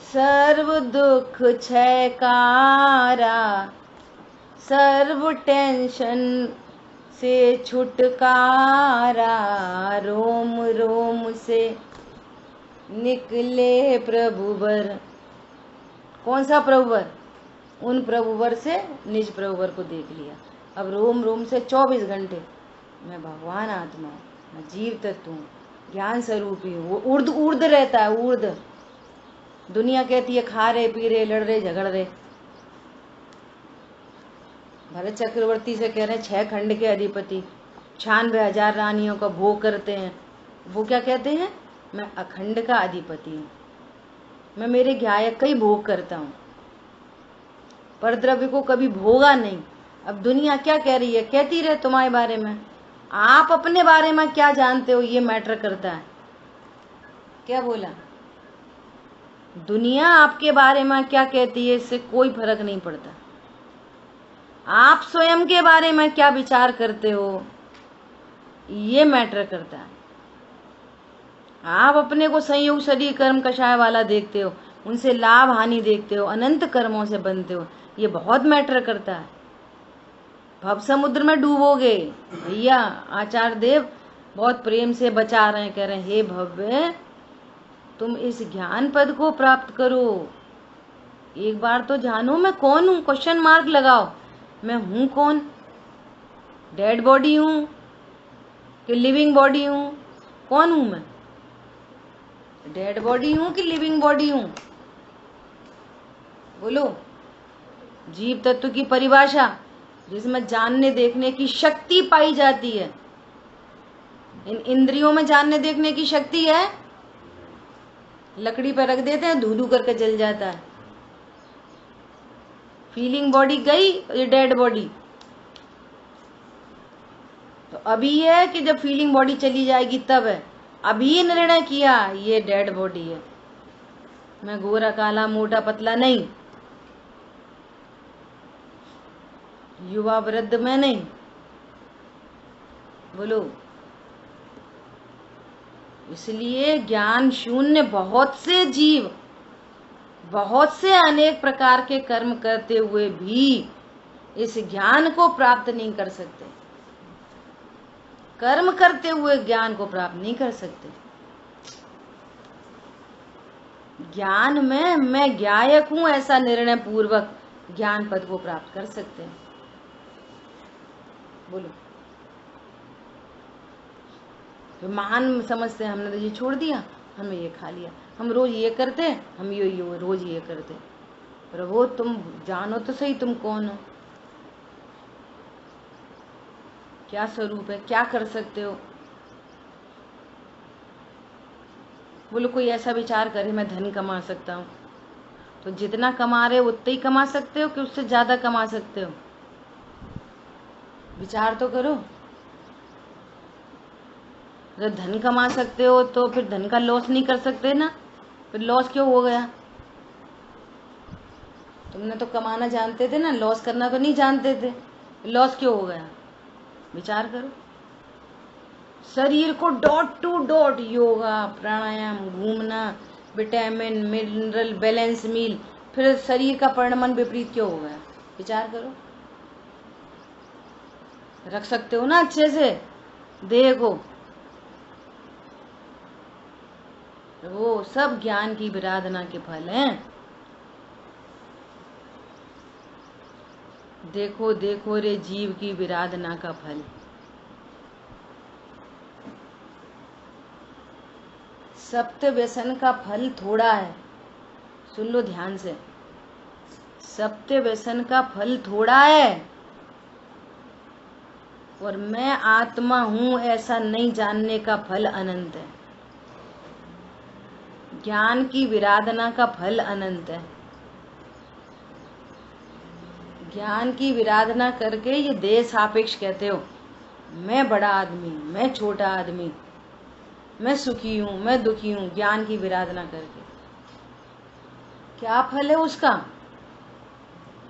सर्व दुख क्षयकारा, सर्व टेंशन से छुटकारा, रोम रोम से निकले प्रभुवर। कौन सा प्रभुवर? उन प्रभुवर से निज प्रभुवर को देख लिया। अब रोम रोम से 24 घंटे मैं भगवान आत्मा हूँ, मैं जीव तत्व हूँ, ज्ञान स्वरूपी हूँ। वो उर्द उर्द रहता है, उर्द। दुनिया कहती है खा रहे पी रहे लड़ रहे झगड़ रहे। भरत चक्रवर्ती से कह रहे हैं 6 खंड के अधिपति 96,000 रानियों का भोग करते हैं। वो क्या कहते हैं? मैं अखंड का अधिपति हूँ, मैं मेरे ज्ञायक का ही भोग करता हूँ, पर द्रव्य को कभी भोगा नहीं। अब दुनिया क्या कह रही है? कहती रहे तुम्हारे बारे में। आप अपने बारे में क्या जानते हो ये मैटर करता है। क्या बोला? दुनिया आपके बारे में क्या कहती है इससे कोई फर्क नहीं पड़ता। आप स्वयं के बारे में क्या विचार करते हो ये मैटर करता है। आप अपने को संयोग शरीर कर्म कषाय वाला देखते हो, उनसे लाभ हानि देखते हो, अनंत कर्मों से बनते हो, ये बहुत मैटर करता है। भव समुद्र में डूबोगे भैया। आचार्य देव बहुत प्रेम से बचा रहे हैं, कह रहे हैं हे भव्य तुम इस ज्ञान पद को प्राप्त करो। एक बार तो जानो मैं कौन हूं, क्वेश्चन मार्क लगाओ। मैं हूं कौन? डेड बॉडी हूं कि लिविंग बॉडी हूं? कौन हूं मैं? डेड बॉडी हूं कि लिविंग बॉडी हूं? बोलो। जीव तत्व की परिभाषा जिसमें जानने देखने की शक्ति पाई जाती है, इन इंद्रियों में जानने देखने की शक्ति है? लकड़ी पर रख देते हैं, धू धू करके जल जाता है। फीलिंग बॉडी गई, ये डेड बॉडी। तो अभी है कि जब फीलिंग बॉडी चली जाएगी तब है। अभी निर्णय किया ये डेड बॉडी है, मैं गोरा काला मोटा पतला नहीं, युवा वृद्ध में नहीं। बोलो। इसलिए ज्ञान शून्य बहुत से जीव, बहुत से अनेक प्रकार के कर्म करते हुए भी इस ज्ञान को प्राप्त नहीं कर सकते। कर्म करते हुए ज्ञान को प्राप्त नहीं कर सकते। ज्ञान में मैं ज्ञायक हूं ऐसा निर्णय पूर्वक ज्ञान पद को प्राप्त कर सकते हैं। बोलो। तो महान समझते हैं हमने तो ये छोड़ दिया, हमने ये खा लिया, हम रोज ये करते, हम ये रोज ये करते। प्रभु तुम जानो तो सही तुम कौन हो, क्या स्वरूप है, क्या कर सकते हो। बोलो कोई ऐसा विचार करे मैं धन कमा सकता हूँ, तो जितना कमा रहे हो उतना ही कमा सकते हो कि उससे ज्यादा कमा सकते हो? विचार तो करो। जब धन कमा सकते हो तो फिर धन का लॉस नहीं कर सकते ना? फिर लॉस क्यों हो गया? तुमने तो कमाना जानते थे ना, लॉस करना तो नहीं जानते थे, लॉस क्यों हो गया? विचार करो। शरीर को dot to dot yoga pranayama, घूमना, विटामिन मिनरल बैलेंस मील, फिर शरीर का परिणाम विपरीत क्यों हो गया? विचार करो। रख सकते हो ना अच्छे से देह को। वो सब ज्ञान की विराधना के फल हैं। देखो देखो रे जीव की विराधना का फल। सप्त व्यसन का फल थोड़ा है, सुन लो ध्यान से। सप्त व्यसन का फल थोड़ा है, और मैं आत्मा हूं ऐसा नहीं जानने का फल अनंत है। ज्ञान की विराधना का फल अनंत है। ज्ञान की विराधना करके ये देह सापेक्ष कहते हो, मैं बड़ा आदमी, मैं छोटा आदमी, मैं सुखी हूं, मैं दुखी हूं। ज्ञान की विराधना करके क्या फल है उसका?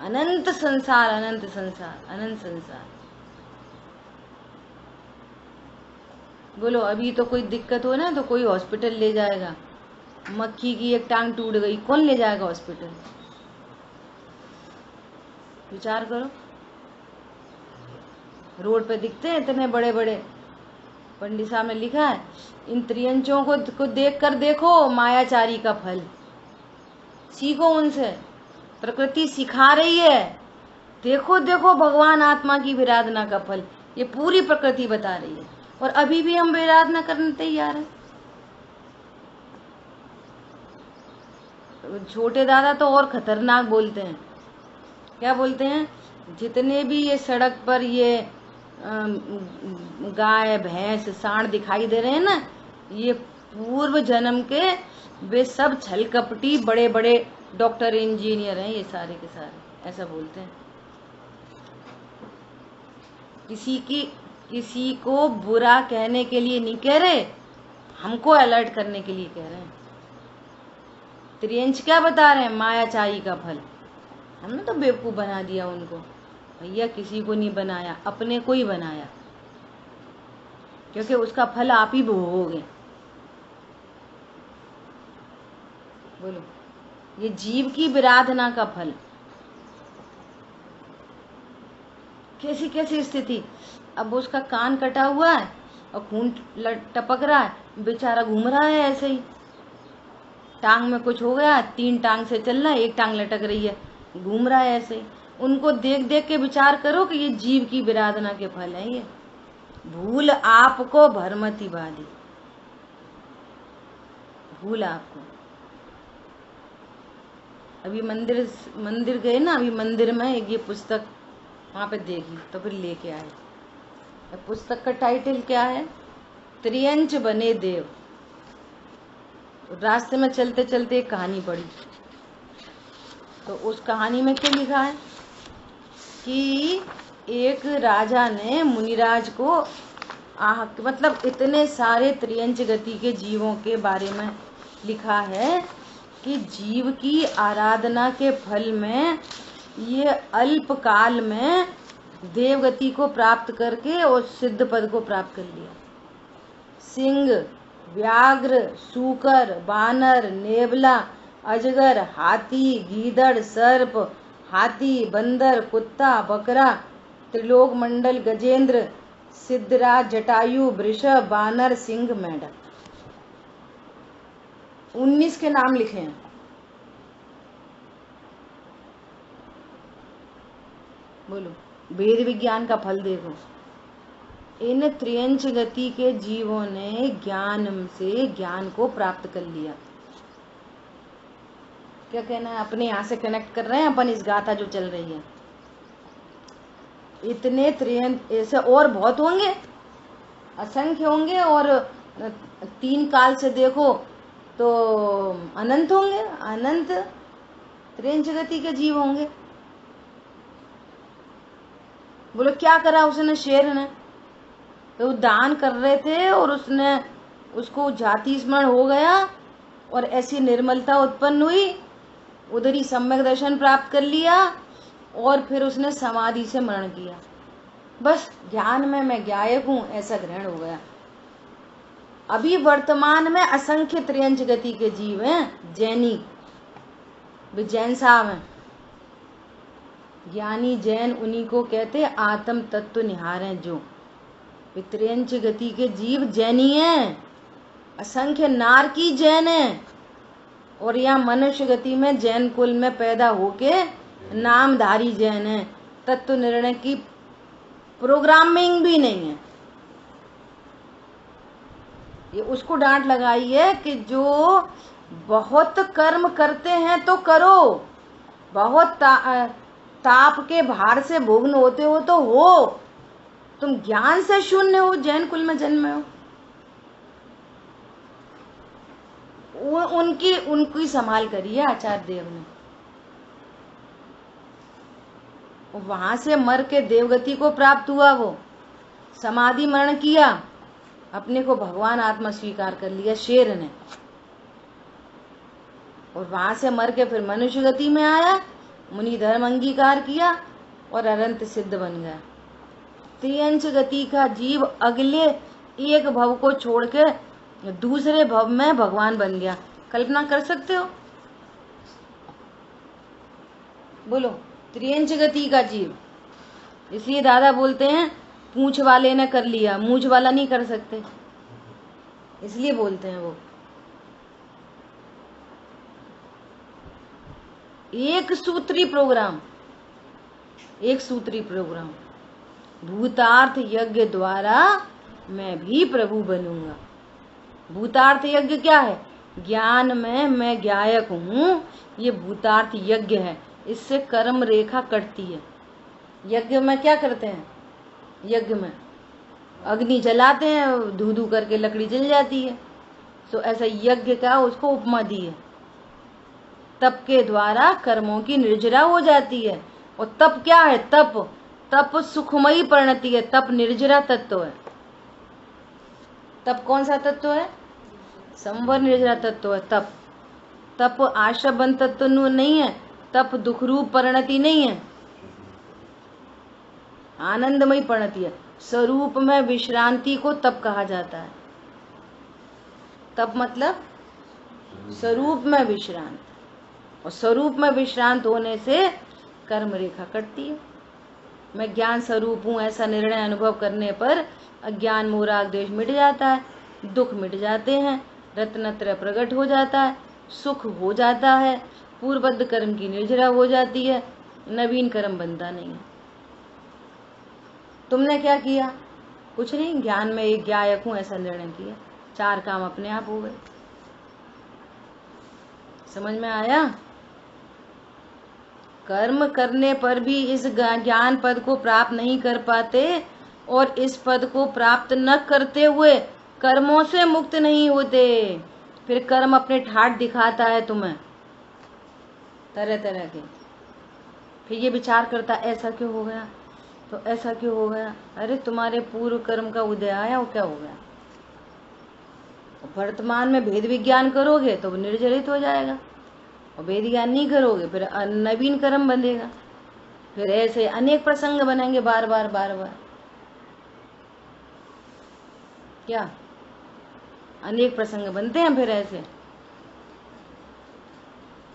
अनंत संसार, अनंत संसार, अनंत संसार। बोलो अभी तो कोई दिक्कत हो ना तो कोई हॉस्पिटल ले जाएगा। मक्खी की एक टांग टूट गई, कौन ले जाएगा हॉस्पिटल? विचार करो। रोड पे दिखते हैं इतने बड़े बड़े, पंडित साहब ने लिखा है इन त्रियंचों को देख कर देखो मायाचारी का फल। सीखो उनसे, प्रकृति सिखा रही है। देखो देखो भगवान आत्मा की विराधना का फल, ये पूरी प्रकृति बता रही है। और अभी भी हम विराधना करने तैयार हैं। छोटे दादा तो और खतरनाक बोलते हैं। क्या बोलते हैं? जितने भी ये सड़क पर ये गाय भैंस सांड दिखाई दे रहे हैं ना, ये पूर्व जन्म के वे सब छल कपटी बड़े बड़े डॉक्टर इंजीनियर हैं, ये सारे के सारे। ऐसा बोलते हैं। किसी को बुरा कहने के लिए नहीं कह रहे, हमको अलर्ट करने के लिए कह रहे हैं। त्रियंच क्या बता रहे हैं? मायाचारी का फल। हमने तो बेवकूफ बना दिया उनको। भैया किसी को नहीं बनाया, अपने को ही बनाया, क्योंकि उसका फल आप ही भोगोगे। बोलो ये जीव की विराधना का फल। कैसी कैसी स्थिति। अब उसका कान कटा हुआ है और खून टपक रहा है, बेचारा घूम रहा है ऐसे ही। टांग में कुछ हो गया, 3 टांग से चल रहा है, 1 टांग लटक रही है, घूम रहा है ऐसे ही। उनको देख देख के विचार करो कि ये जीव की विराधना के फल है। ये भूल आपको भरमति बाधी, भूल आपको। अभी मंदिर गए ना, अभी मंदिर में एक ये पुस्तक वहां पे देखी तो फिर लेके आए। पुस्तक का टाइटल क्या है? त्रियंच बने देव। तो रास्ते में चलते चलते एक कहानी पढ़ी, तो उस कहानी में क्या लिखा है कि एक राजा ने मुनिराज को मतलब इतने सारे त्रियंच गति के जीवों के बारे में लिखा है कि जीव की आराधना के फल में ये अल्प काल में देवगति को प्राप्त करके और सिद्ध पद को प्राप्त कर लिया। सिंह, व्याघ्र, सूकर, बानर, नेवला, अजगर, हाथी, गीदड़, सर्प, हाथी, बंदर, कुत्ता, बकरा, त्रिलोक मंडल, गजेंद्र, सिद्धराज, जटायु, वृषभ, बानर, सिंह, मेढक, 19 के नाम लिखे हैं। बोलो, वेद विज्ञान का फल देखो। इन त्रियंच गति के जीवों ने ज्ञान से ज्ञान को प्राप्त कर लिया। क्या कहना है, अपने यहाँ से कनेक्ट कर रहे हैं अपन इस गाथा जो चल रही है। इतने त्रियंच ऐसे और बहुत होंगे, असंख्य होंगे, और 3 काल से देखो तो अनंत होंगे, अनंत त्रियंच गति के जीव होंगे। बोलो क्या करा उसने, शेर ने तो दान कर रहे थे और उसने उसको जाति स्मरण हो गया और ऐसी निर्मलता उत्पन्न हुई, उधर ही सम्यक दर्शन प्राप्त कर लिया और फिर उसने समाधि से मरण किया। बस ज्ञान में मैं ज्ञायक हूं ऐसा ग्रहण हो गया। अभी वर्तमान में असंख्य त्रियंच गति के जीव हैं, जैनी भी जैन साहब हैं, ज्ञानी जैन, उन्हीं को कहते आत्म तत्व निहार हैं। जो त्रियंच गति के जीव जैनी हैं, असंख्य नारकी जैन हैं, और यहाँ मनुष्य गति में जैन कुल में पैदा होके नामधारी जैन है। तत्व निर्णय की प्रोग्रामिंग भी नहीं है। ये उसको डांट लगाई है कि जो बहुत कर्म करते हैं तो करो, बहुत ताप के भार से भोगन होते हो तो हो, तुम ज्ञान से शून्य हो, जैन कुल में जन्मे हो। उनकी संभाल करी है आचार्य देव ने। वहां से मर के देवगति को प्राप्त हुआ, वो समाधि मरण किया, अपने को भगवान आत्मा स्वीकार कर लिया शेर ने, और वहां से मर के फिर मनुष्य गति में आया, मुनि धर्म अंगीकार किया और अनंत सिद्ध बन गया। त्रियंच गति का जीव अगले एक भव को छोड़ के दूसरे भव में भगवान बन गया। कल्पना कर सकते हो? बोलो, त्रियंच गति का जीव। इसलिए दादा बोलते हैं पूंछ वाले ने कर लिया, मूंछ वाला नहीं कर सकते, इसलिए बोलते हैं वो। एक सूत्री प्रोग्राम, एक सूत्री प्रोग्राम, भूतार्थ यज्ञ द्वारा मैं भी प्रभु बनूंगा। भूतार्थ यज्ञ क्या है? ज्ञान में मैं ज्ञायक हूं, ये भूतार्थ यज्ञ है। इससे कर्म रेखा कटती है। यज्ञ में क्या करते हैं? यज्ञ में अग्नि जलाते हैं, धू धू करके लकड़ी जल जाती है। तो ऐसा यज्ञ का उसको उपमा दी है। तप के द्वारा कर्मों की निर्जरा हो जाती है। और तप क्या है? तप सुखमयी परिणति है। तप निर्जरा तत्व है। तप कौन सा तत्व है? संवर निर्जरा तत्व है तप। तप आश्रबन तत्व नहीं है। तप दुख रूप परिणति नहीं है, आनंदमयी परिणति है। स्वरूप में विश्रांति को तप कहा जाता है। तप मतलब स्वरूप में विश्रांत, और स्वरूप में विश्रांत होने से कर्म रेखा कटती है। मैं ज्ञान स्वरूप हूँ ऐसा निर्णय अनुभव करने पर अज्ञान मोराग देश मिट जाता है, दुख मिट जाते हैं, रत्नत्रय प्रकट हो जाता है, सुख हो जाता है, पूर्वबद्ध कर्म की निर्जरा हो जाती है, नवीन कर्म बनता नहीं है। तुमने क्या किया? कुछ नहीं, ज्ञान में एक ज्ञायक हूं ऐसा निर्णय किया, 4 काम अपने आप हो गए। समझ में आया? कर्म करने पर भी इस ज्ञान पद को प्राप्त नहीं कर पाते, और इस पद को प्राप्त न करते हुए कर्मों से मुक्त नहीं होते। फिर कर्म अपने ठाट दिखाता है तुम्हें तरह तरह के। फिर ये विचार करता ऐसा क्यों हो गया, तो ऐसा क्यों हो गया। अरे तुम्हारे पूर्व कर्म का उदय आया और क्या हो गया। वर्तमान में भेद विज्ञान करोगे तो निर्जरित हो जाएगा, और भेद ज्ञान नहीं करोगे फिर नवीन कर्म बंधेगा। फिर ऐसे अनेक प्रसंग बनेंगे बार बार बार बार। क्या अनेक प्रसंग बनते हैं फिर ऐसे।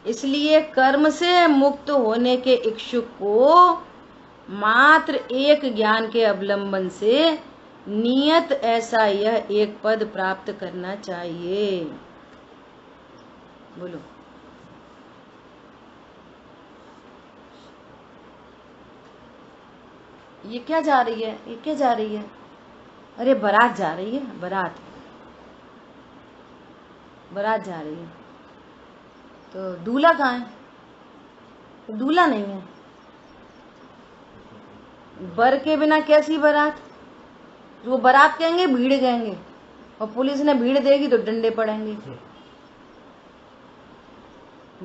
इसलिए कर्म से मुक्त होने के इच्छुक को मात्र एक ज्ञान के अवलंबन से नियत ऐसा यह एक पद प्राप्त करना चाहिए। बोलो। ये क्या जा रही है, ये क्या जा रही है। अरे बारात जा रही है, बारात बारात जा रही है। तो दूल्हा कहाँ है, तो दूल्हा नहीं है। बर के बिना कैसी बारात। वो बारात कहेंगे भीड़ कहेंगे, और पुलिस ने भीड़ देगी तो डंडे पड़ेंगे।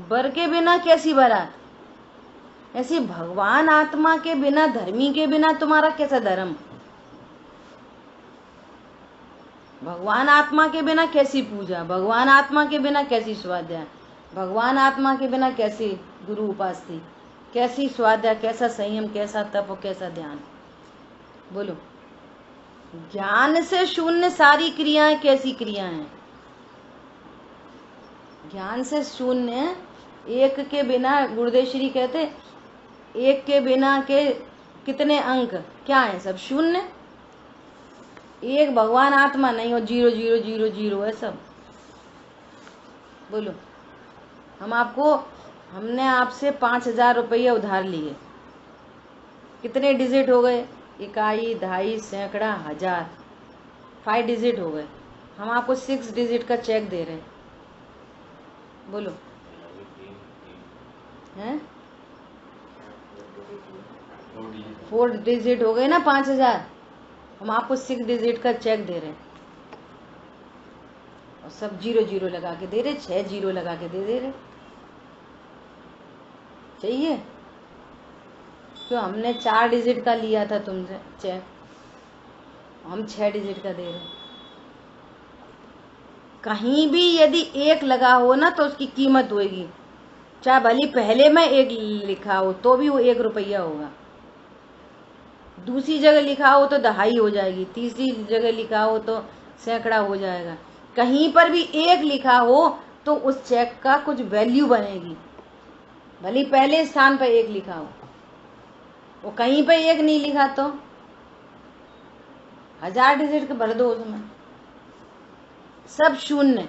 बर के बिना कैसी बारात। ऐसी भगवान आत्मा के बिना, धर्मी के बिना तुम्हारा कैसा धर्म। भगवान आत्मा के बिना कैसी पूजा, भगवान आत्मा के बिना कैसी स्वाध्याय, भगवान आत्मा के बिना कैसी गुरु उपासना, कैसी स्वाध्याय, कैसा संयम, कैसा तप और कैसा ध्यान। बोलो। ज्ञान से शून्य सारी क्रियाएं कैसी क्रियाएं हैं। ज्ञान से शून्य, एक के बिना, गुरुदेव श्री कहते एक के बिना के कितने अंक क्या है, सब शून्य। एक भगवान आत्मा नहीं, और 0 0 0 0 है सब। बोलो। हमने आपसे 5,000 रुपये उधार लिए, कितने डिजिट हो गए, इकाई, दहाई, सैकड़ा, हजार, 5 डिजिट हो गए। हम आपको 6 डिजिट का चेक दे रहे हैं। बोलो। हैं 4 डिजिट हो गए ना 5,000। हम आपको 6 डिजिट का चेक दे रहे हैं, और सब 0 0 लगा के दे रहे, 6 0 लगा के दे रहे। चाहिए क्यों। हमने 4 डिजिट का लिया था तुमसे चेक, हम 6 डिजिट का दे रहे। कहीं भी यदि 1 लगा हो ना तो उसकी कीमत होगी, चाहे भली पहले में 1 लिखा हो तो भी वो 1 रुपया होगा। दूसरी जगह लिखा हो तो दहाई हो जाएगी, तीसरी जगह लिखा हो तो सैकड़ा हो जाएगा। कहीं पर भी 1 लिखा हो तो उस चेक का कुछ वैल्यू बनेगी, भली पहले स्थान पर 1 लिखा हो। वो कहीं पे 1 नहीं लिखा तो 1000 डिजिट के भर दो उसमें, सब शून्य।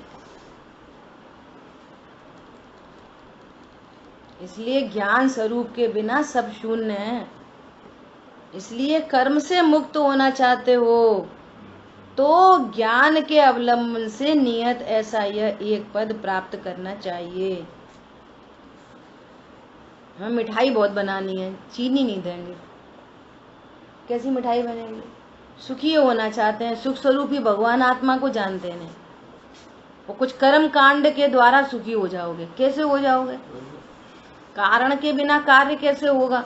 इसलिए ज्ञान स्वरूप के बिना सब शून्य है। इसलिए कर्म से मुक्त होना चाहते हो तो ज्ञान के अवलंबन से नियत ऐसा यह एक पद प्राप्त करना चाहिए। हमें मिठाई बहुत बनानी है, चीनी नहीं देंगे, कैसी मिठाई बनेगी। सुखी होना चाहते हैं, सुख स्वरूपी भगवान आत्मा को जानते हैं, वो कुछ कर्म कांड के द्वारा सुखी हो जाओगे। कैसे हो जाओगे, कारण के बिना कार्य कैसे होगा।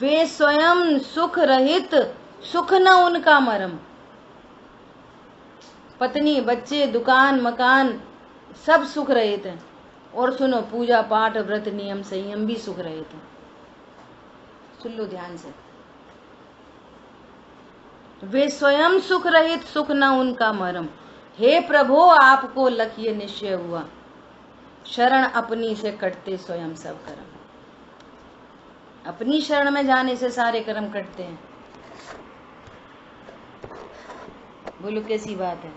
वे स्वयं सुख रहित, सुख न उनका मरम। पत्नी, बच्चे, दुकान, मकान सब सुख रहित हैं, और सुनो पूजा पाठ व्रत नियम संयम भी सुख रहित हैं। सुन लो ध्यान से। वे स्वयं सुख रहित, सुख न उनका मरम। हे प्रभु आपको लक्ष्य निश्चय हुआ, शरण अपनी से कटते स्वयं सब कर्म। अपनी शरण में जाने से सारे कर्म कटते हैं। बोलो कैसी बात है।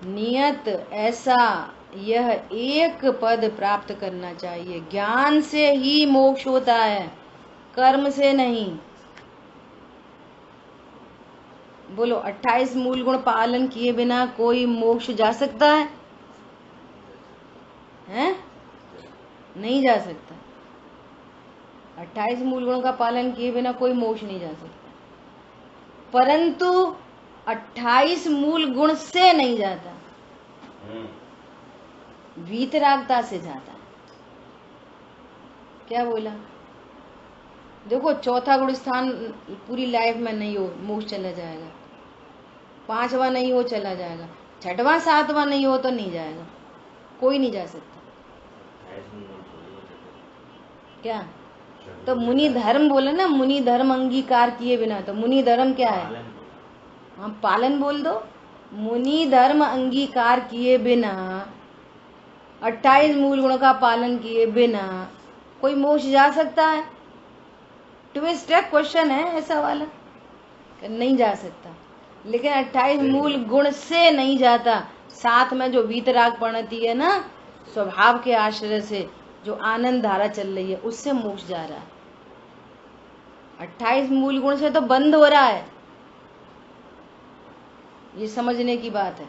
नियत ऐसा यह एक पद प्राप्त करना चाहिए। ज्ञान से ही मोक्ष होता है, कर्म से नहीं। बोलो 28 मूल गुण पालन किए बिना कोई मोक्ष जा सकता है? हैं? नहीं जा सकता। 28 मूल गुणों का पालन किए बिना कोई मोक्ष नहीं जा सकता, परंतु 28 मूल गुण से नहीं जाता, वीतरागता से जाता है। क्या बोला? देखो, चौथा गुण स्थान पूरी लाइफ में नहीं हो, मोक्ष चला जाएगा। 5वां नहीं हो, चला जाएगा। 6वां 7वां नहीं हो तो नहीं जाएगा, कोई नहीं जा सकता। क्या? तो मुनि धर्म बोले ना, मुनि धर्म अंगीकार किए बिना, तो मुनि धर्म क्या है? हाँ, पालन बोल दो। मुनि धर्म अंगीकार किए बिना, 28 मूल गुणों का पालन किए बिना कोई मोक्ष जा सकता है? ट्विस्ट है, क्वेश्चन है ऐसा वाला, नहीं जा सकता। लेकिन 28 मूल गुण से नहीं जाता, साथ में जो वीतराग पड़ती है ना, स्वभाव के आश्रय से जो आनंद धारा चल रही है, उससे मोक्ष जा रहा है। 28 मूल गुण से तो बंद हो रहा है, ये समझने की बात है।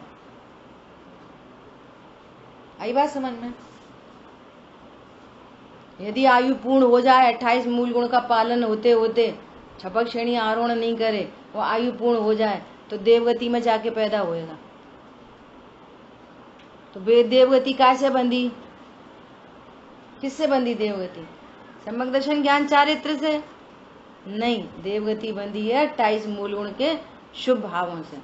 आई बात समझ में? यदि आयु पूर्ण हो जाए, 28 मूल गुण का पालन होते होते, छपक श्रेणी आरोहण नहीं करे, वो आयु पूर्ण हो जाए, तो देवगति में जाके पैदा होएगा। तो देवगति कैसे बंधी? किससे बंधी देवगति? सम्यक दर्शन ज्ञान चारित्र से नहीं, देवगति बंधी है 28 मूल गुण के शुभ भावों से।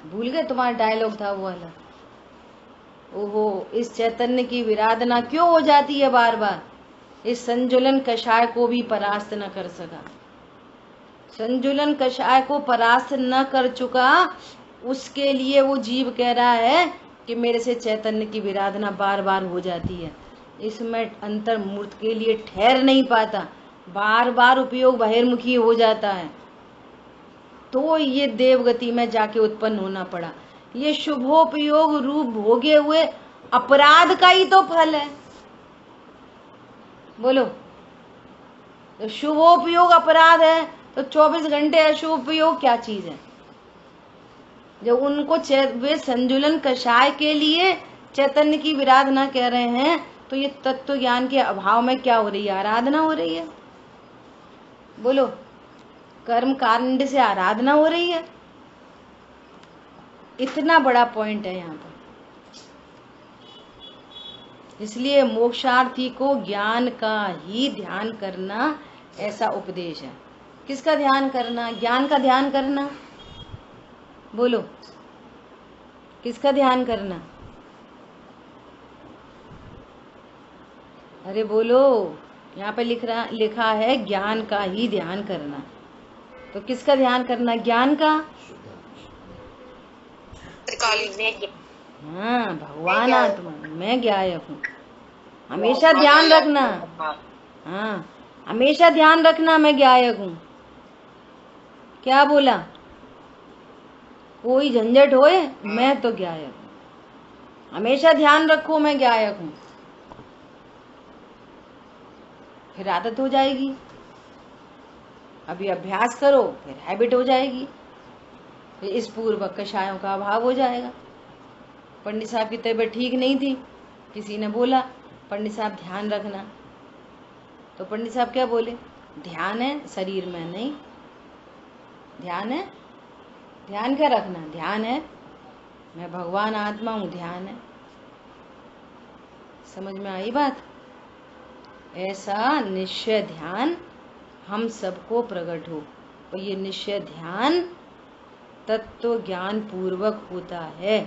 भूल गए? तुम्हारा डायलॉग था वो वाला, ओहो, इस चैतन्य की विराधना क्यों हो जाती है बार बार? इस संजुलन कषाय को भी परास्त न कर सका। संजुलन कषाय को परास्त न कर चुका, उसके लिए वो जीव कह रहा है कि मेरे से चैतन्य की विराधना बार बार हो जाती है। इसमें अंतर्मूर्त के लिए ठहर नहीं पाता, बार बार उपयोग बहिर्मुखी हो जाता है, तो ये देवगति में जाके उत्पन्न होना पड़ा। ये शुभोपयोग रूप भोगे हुए अपराध का ही तो फल है। बोलो, तो शुभोपयोग अपराध है, तो 24 घंटे अशुभोपयोग क्या चीज है? जब उनको वे संजुलन कषाय के लिए चैतन्य की विराधना कह रहे हैं, तो ये तत्व ज्ञान के अभाव में क्या हो रही है? आराधना हो रही है। बोलो, कर्म कांड से आराधना हो रही है। इतना बड़ा पॉइंट है यहाँ पर। इसलिए मोक्षार्थी को ज्ञान का ही ध्यान करना, ऐसा उपदेश है। किसका ध्यान करना? ज्ञान का ध्यान करना। बोलो, किसका ध्यान करना? अरे बोलो, यहाँ पे लिखा है ज्ञान का ही ध्यान करना। तो किसका ध्यान करना? ज्ञान का। हाँ, भगवान आत्मा, मैं ज्ञायक हूँ। हमेशा ध्यान रखना। हाँ, हमेशा ध्यान रखना, मैं ज्ञायक हूँ। क्या बोला? कोई झंझट होए, मैं तो ज्ञायक हूँ। हमेशा ध्यान रखो, मैं ज्ञायक हूँ। फिर आदत हो जाएगी। अभी अभ्यास करो, फिर हैबिट हो जाएगी। फिर इस पूर्वक कषायों का अभाव हो जाएगा। पंडित साहब की तबीयत ठीक नहीं थी, किसी ने बोला पंडित साहब ध्यान रखना, तो पंडित साहब क्या बोले? ध्यान है शरीर में नहीं, ध्यान है, ध्यान क्या रखना? ध्यान है, मैं भगवान आत्मा हूँ, ध्यान है। समझ में आई बात? ऐसा निश्चय ध्यान हम सबको प्रकट हो, और ये निश्चय ध्यान तत्व ज्ञान पूर्वक होता है।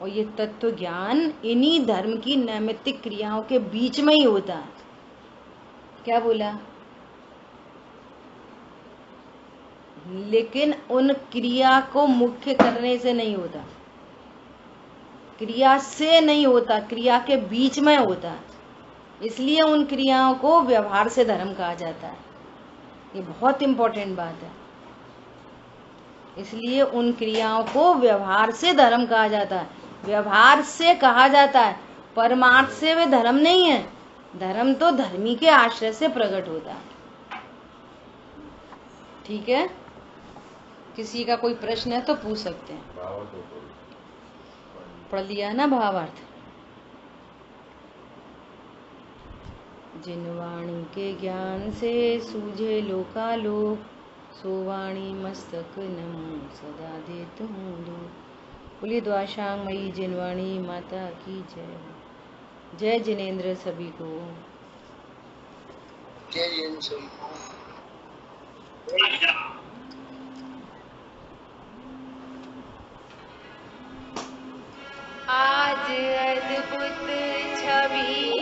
और ये तत्व ज्ञान इन्हीं धर्म की नैमित्तिक क्रियाओं के बीच में ही होता है। क्या बोला? लेकिन उन क्रिया को मुख्य करने से नहीं होता, क्रिया से नहीं होता, क्रिया के बीच में होता है। इसलिए उन क्रियाओं को व्यवहार से धर्म कहा जाता है। ये बहुत इंपॉर्टेंट बात है। इसलिए उन क्रियाओं को व्यवहार से धर्म कहा जाता है। व्यवहार से कहा जाता है, परमार्थ से वे धर्म नहीं है। धर्म तो धर्मी के आश्रय से प्रकट होता है। ठीक है? किसी का कोई प्रश्न है तो पूछ सकते हैं। पढ़ लिया ना भावार्थ? जिन वाणी के ज्ञान से सूझे लोकालोक, सो वाणी मस्तक नमो सदा देत हूँ लोक। बोलिए द्वाशांग मई जिनवाणी माता की जय। जय जिनेंद्र सभी को। जय जिनेंद्र सभी को। आज अद्भुत छवि